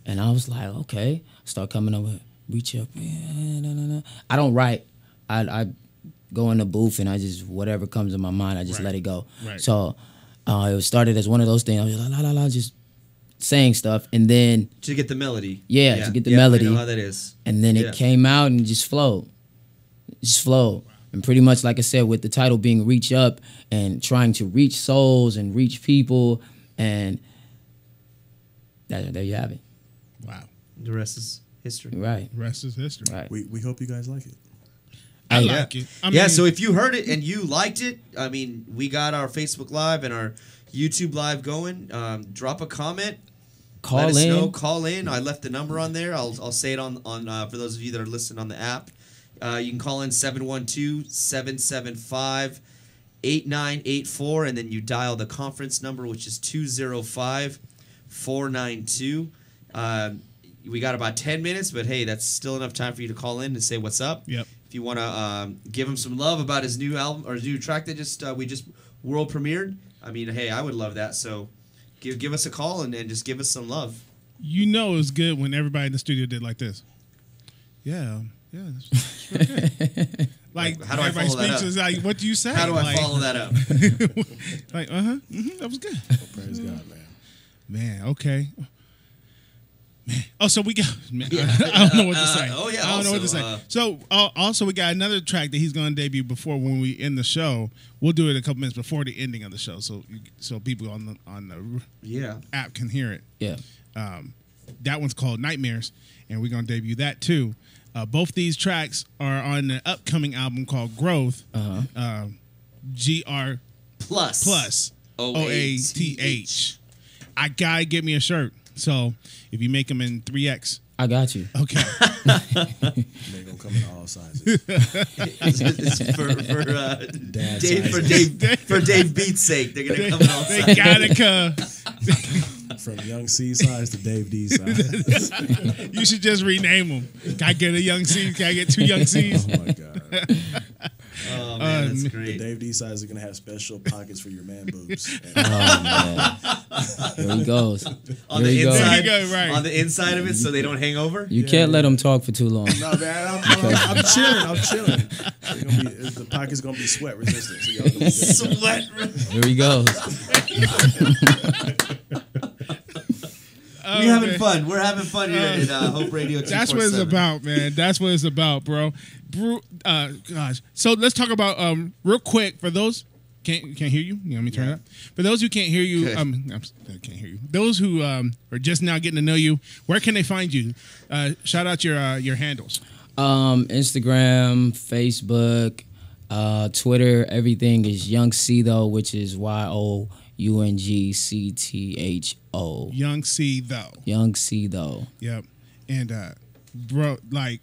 and I was like, "Okay." Start coming up with "Reach Up." I don't write. I go in the booth and I just whatever comes in my mind, I just let it go. Right. So it started as one of those things. I was just like, la la la, just saying stuff, and then To get the melody. Yeah, to get the melody. I know how that is. and then it came out and just flowed. It just flowed. And pretty much, like I said, with the title being Reach Up and trying to reach souls and reach people, and there you have it. Wow. The rest is history. Right. The rest is history. Right. We hope you guys like it. I Yeah. like it. I Yeah, mean, so if you heard it and you liked it, I mean, we got our Facebook Live and our YouTube Live going. Drop a comment. Call Let us in. know. Call in. I left the number on there. I'll say it on for those of you that are listening on the app. You can call in 712-775-8984, and then you dial the conference number, which is 205-492. We got about 10 minutes, but hey, that's still enough time for you to call in and say what's up. Yep. If you want to give him some love about his new album or his new track that we just world premiered, I mean, hey, I would love that. So give us a call and just give us some love. You know it was good when everybody in the studio did like this. Yeah. It's okay. Like, How do I everybody follow that speaks up? is like, what do you say? How do I Like- follow that up? Like, that was good. Praise God, man. Man, okay. Man. Oh, so we got. Man, I don't know what to say. oh, yeah, I don't know what to also, say. So, also, we got another track that he's going to debut before when we end the show. We'll do it a couple minutes before the ending of the show, so people on the Yeah. app can hear it. Yeah. That one's called Nightmares, and we're going to debut that too. Both these tracks are on the upcoming album called Growth. GR Plus. OATH. I gotta get me a shirt. So if you make them in 3X, I got you. okay. They're gonna come in all sizes. It's for Dad Dave Beats' sake, they're gonna come in all They sizes. gotta come. From Young C size to Dave D size. You should just rename them. Can I get a Young C? Can I get 2 Young C's? Oh my God. Oh man, that's The great. Dave D size is gonna have special pockets for your man boobs. Oh man. There he goes. On There the he goes. inside, There you go, right. on the inside of it, so they don't hang over. You can't let him talk for too long. No man, I'm chilling. The pocket's gonna be sweat resistant. So y'all gonna be Sweat. Here he goes. We having fun. We're having fun here at Hope Radio. That's what it's about, man. That's what it's about, bro. Gosh. So let's talk about real quick for those can't hear you. You want me to turn it up? For those who can't hear you, I can't hear you. Those who are just now getting to know you, where can they find you? Shout out your handles. Instagram, Facebook, Twitter. Everything is Young C though, which is YOUNGCTHO. Young C though. Young C though. Yep. And bro, like,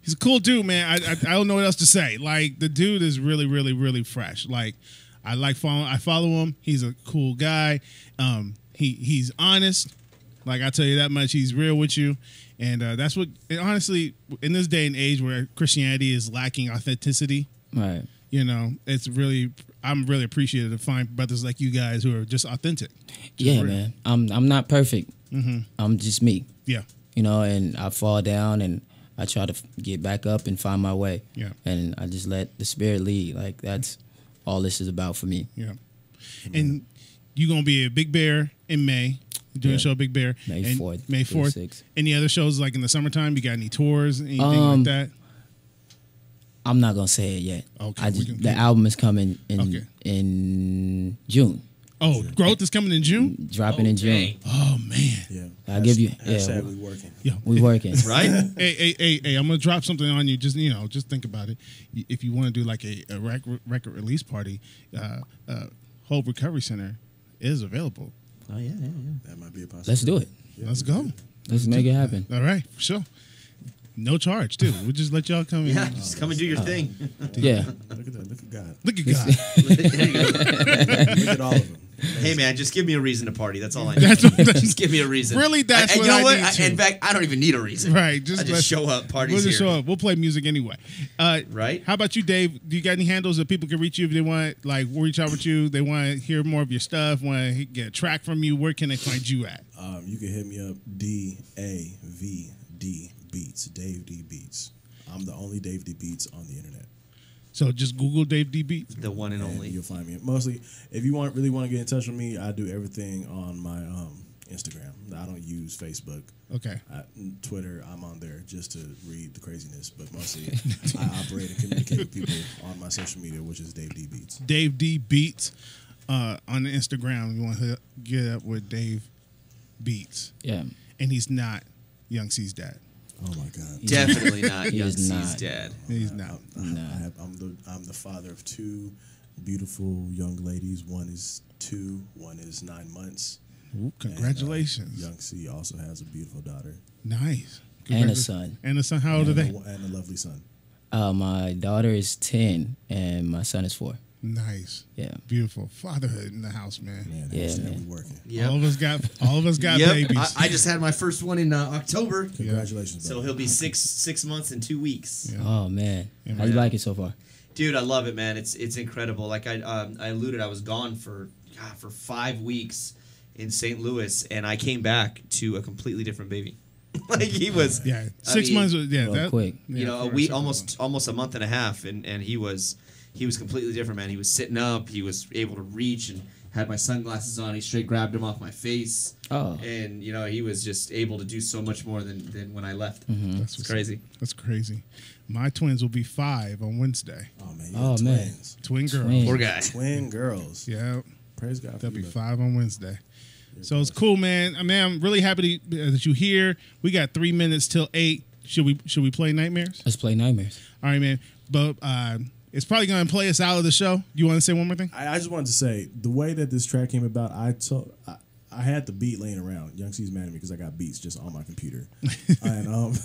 he's a cool dude, man. I don't know what else to say. Like, the dude is really, really, really fresh. Like, I follow him. He's a cool guy. He's honest. Like, I tell you that much. He's real with you. And that's what, and honestly, in this day and age where Christianity is lacking authenticity, right? You know, I'm really appreciative to find brothers like you guys who are just authentic. Yeah, man. I'm not perfect. Mm-hmm. I'm just me. Yeah. You know, and I fall down and I try to get back up and find my way. Yeah. And I just let the Spirit lead. Like, that's all this is about for me. Yeah. And you're going to be at Big Bear in May. You're doing a show at Big Bear. May 4th. May 4th. 6th. Any other shows like in the summertime? You got any tours, anything like that? I'm not going to say it yet. Okay. The album is coming in June. Oh, Growth is coming in June? Dropping in June. Oh, man. Yeah. I'll give you. Sadly working. Yeah. We working. Right? Hey, I'm going to drop something on you. Just, just think about it. If you want to do like a record release party, Hope Recovery Center is available. Oh, yeah. That might be a possibility. Let's do it. Yeah, let's go. Let's make it happen. All right, for sure. No charge, too. We'll just let y'all come in. Yeah, just come and do your thing. Yeah. Look at that. Look at God. Look at God. There you go. Look at all of them. Hey, man, just give me a reason to party. That's all I need. Just give me a reason. Really, that's and what you know I what? need, too. In fact, I don't even need a reason. Right. I just show up. Parties We'll just here. show up. We'll play music anyway. Right? How about you, Dave? Do you got any handles that people can reach you if they want, like, reach out with you? They want to hear more of your stuff, want to get a track from you. Where can they find you at? You can hit me up, DAVD Beats, Dave D Beats. I'm the only Dave D Beats on the internet. So just Google Dave D Beats. The one and only. You'll find me. Mostly, if you really want to get in touch with me, I do everything on my Instagram. I don't use Facebook. Okay. Twitter, I'm on there just to read the craziness, but mostly I operate and communicate with people on my social media, which is Dave D Beats. Dave D Beats on the Instagram. You want to get up with Dave Beats. Yeah. And he's not Young C's dad. Oh my God! Definitely not He Young is C's not. dad. He's not. I'm the father of two beautiful young ladies. One is 2, one is 9 months. Ooh, congratulations. Young C also has a beautiful daughter. Nice. And a son. And a son. How old are they? And a lovely son. My daughter is 10 and my son is 4. Nice. Yeah. Beautiful. Fatherhood in the house, man. Yeah, man. We working. Yep. All of us got Yep. babies. I just had my first one in October. Congratulations. So he'll be six months and 2 weeks. Yeah. Oh, man. Yeah, How you like it so far? Dude, I love it, man. It's incredible. Like I alluded, I was gone for 5 weeks in St. Louis, and I came back to a completely different baby. Like he was, 6 months. Yeah, that quick. A week, almost a month and a half, and he was completely different, man. He was sitting up, he was able to reach, and had my sunglasses on. He straight grabbed him off my face. Oh. And he was just able to do so much more than when I left. Mm-hmm. That's crazy. That's crazy. My twins will be 5 on Wednesday. Oh man. Oh, man. Twin girls. Twins. Poor guy. Twin girls. Yeah. Praise God. They'll be 5 on Wednesday. So it's cool, man. I'm really happy that you're here. We got 3 minutes till 8. Should we play Nightmares? Let's play Nightmares. All right, man. But it's probably going to play us out of the show. You want to say one more thing? I just wanted to say the way that this track came about. I had the beat laying around. Young C's mad at me because I got beats just on my computer, and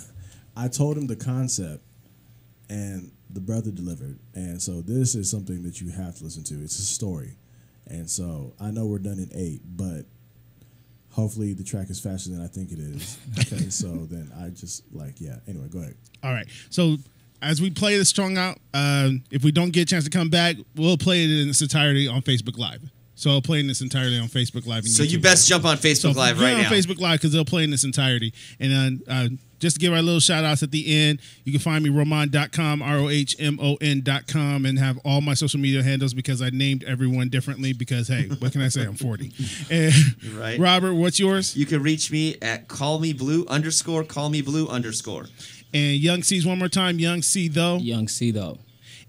I told him the concept, and the brother delivered. And so this is something that you have to listen to. It's a story, and so I know we're done in 8, but hopefully the track is faster than I think it is. Okay, so then I just anyway, go ahead. All right. So as we play this song out, if we don't get a chance to come back, we'll play it in its entirety on Facebook Live. So I'll play in this entirely on Facebook Live. And So YouTube you best jump on Facebook Live right on now. Facebook Live because they'll play in this entirety. And just to give our little shout outs at the end, you can find me Rohmon.com, ROHMON.com, and have all my social media handles because I named everyone differently because, hey, what can I say? I'm 40. And Right. Robert, what's yours? You can reach me at callmeblue_, callmeblue_. And Young C's one more time, Young C though. Young C though.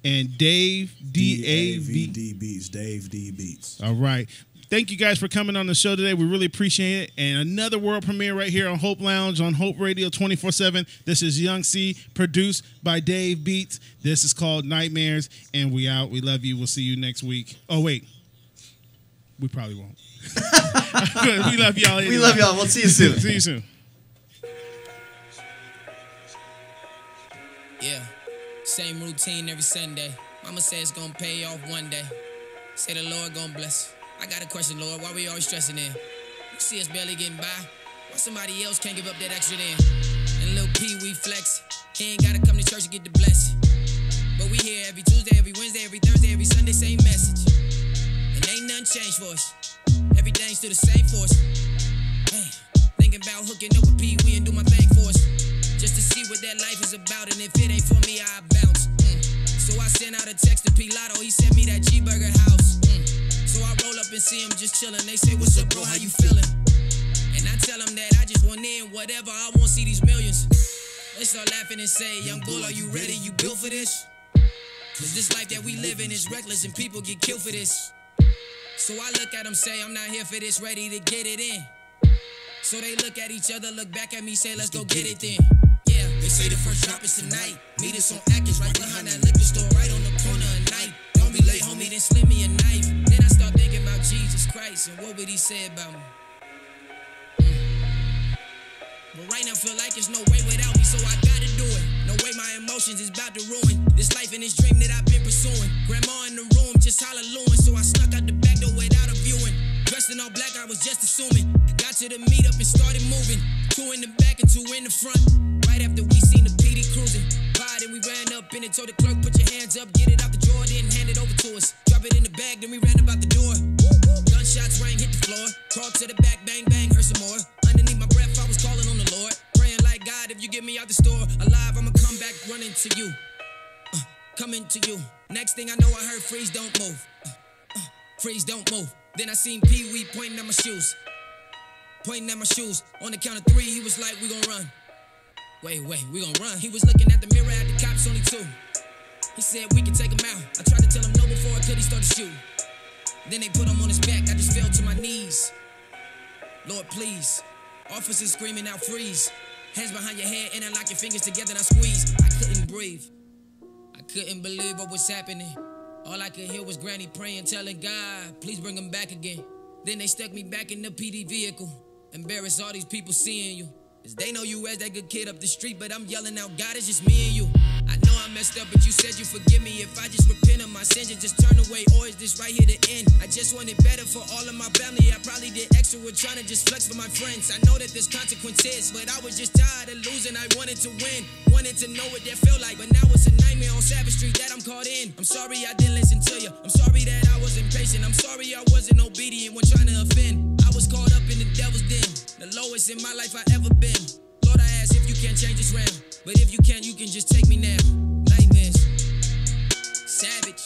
And Dave, D-A-V. D Beats, Dave D Beats. All right. Thank you guys for coming on the show today. We really appreciate it. And another world premiere right here on Hope Lounge on Hope Radio 24/7. This is Young C, produced by Dave Beats. This is called Nightmares, and we out. We love you. We'll see you next week. Oh, wait. We probably won't. We love y'all. We love y'all. We'll see you soon. See you soon. Yeah, same routine every Sunday. Mama say it's gonna pay off one day. Say the Lord gonna bless. I got a question, Lord. Why we always stressing in? You see us barely getting by. Why somebody else can't give up that extra then? And Lil P, we flex. He ain't gotta come to church to get the blessing. But we here every Tuesday, every Wednesday, every Thursday, every Sunday, same message. And ain't nothing changed for us. Everything's still the same for us. Hey, thinking about hooking up with P, we and do my thing for us. Just to see what that life is about, and if it ain't for me, I bounce. So I sent out a text to P Lotto, he sent me that G-Burger house. So I roll up and see him just chillin'. They say, what's up, bro, how you feelin'? And I tell them that I just want in whatever, I won't see these millions. They start laughing and say, young bull, are you ready? You built for this? Cause this life that we live in is reckless and people get killed for this. So I look at them, say, I'm not here for this, ready to get it in. So they look at each other, look back at me, say, let's go get it then. Yeah, they say the first drop is tonight. Meet us on Atkins, right behind that liquor store, right on the corner at night. Don't be late, homie, then slip me a knife. Then I start thinking about Jesus Christ and what would he say about me? But right now feel like there's no way without me, so I gotta do it. No way my emotions is about to ruin this life and this dream that I've been pursuing. Grandma in the room just hallelujah, so I snuck out the back door without a viewing. Dressed in all black, I was just assuming. Got to the meetup and started moving. 2 in the back and 2 in the front. Right after we seen the PD cruising. Vied and we ran up in it, told the clerk, put your hands up, get it out the drawer, then hand it over to us. Drop it in the bag, then we ran about the door. Gunshots rang, hit the floor. Crawled to the back, bang, bang, heard some more. Underneath my breath, I was calling on the Lord. Praying like, God, if you get me out the store alive, I'ma come back running to you. Coming to you. Next thing I know, I heard freeze, don't move. Freeze, don't move. Then I seen Pee Wee pointing at my shoes. Pointing at my shoes. On the count of 3, he was like, we gon' run. Wait, we gon' run. He was looking at the mirror at the cops, only 2. He said, we can take him out. I tried to tell him no before I could, he started shooting. Then they put him on his back, I just fell to my knees. Lord, please. Officers screaming out, freeze. Hands behind your head and unlock your fingers together and I squeeze. I couldn't breathe. I couldn't believe what was happening. All I could hear was Granny praying, telling God, please bring him back again. Then they stuck me back in the PD vehicle. Embarrass all these people seeing you. Cause they know you as that good kid up the street, but I'm yelling out, God, it's just me and you. I know I messed up, but you said you forgive me if I just repent of my sins and just turn away, or is this right here the end? I just want it better for all of my family. I probably did extra with trying to just flex for my friends. I know that there's consequences, but I was just tired of losing. I wanted to win, wanted to know what that felt like, but now it's a nightmare on Savage Street that I'm caught in. I'm sorry I didn't listen to you. I'm sorry that I was impatient. I'm sorry I wasn't obedient when trying to offend. I was caught up in the devil's den, the lowest in my life I ever been. Lord, I ask if you can't change this round, but if you can, you can just take me now. Nightmares, Savage.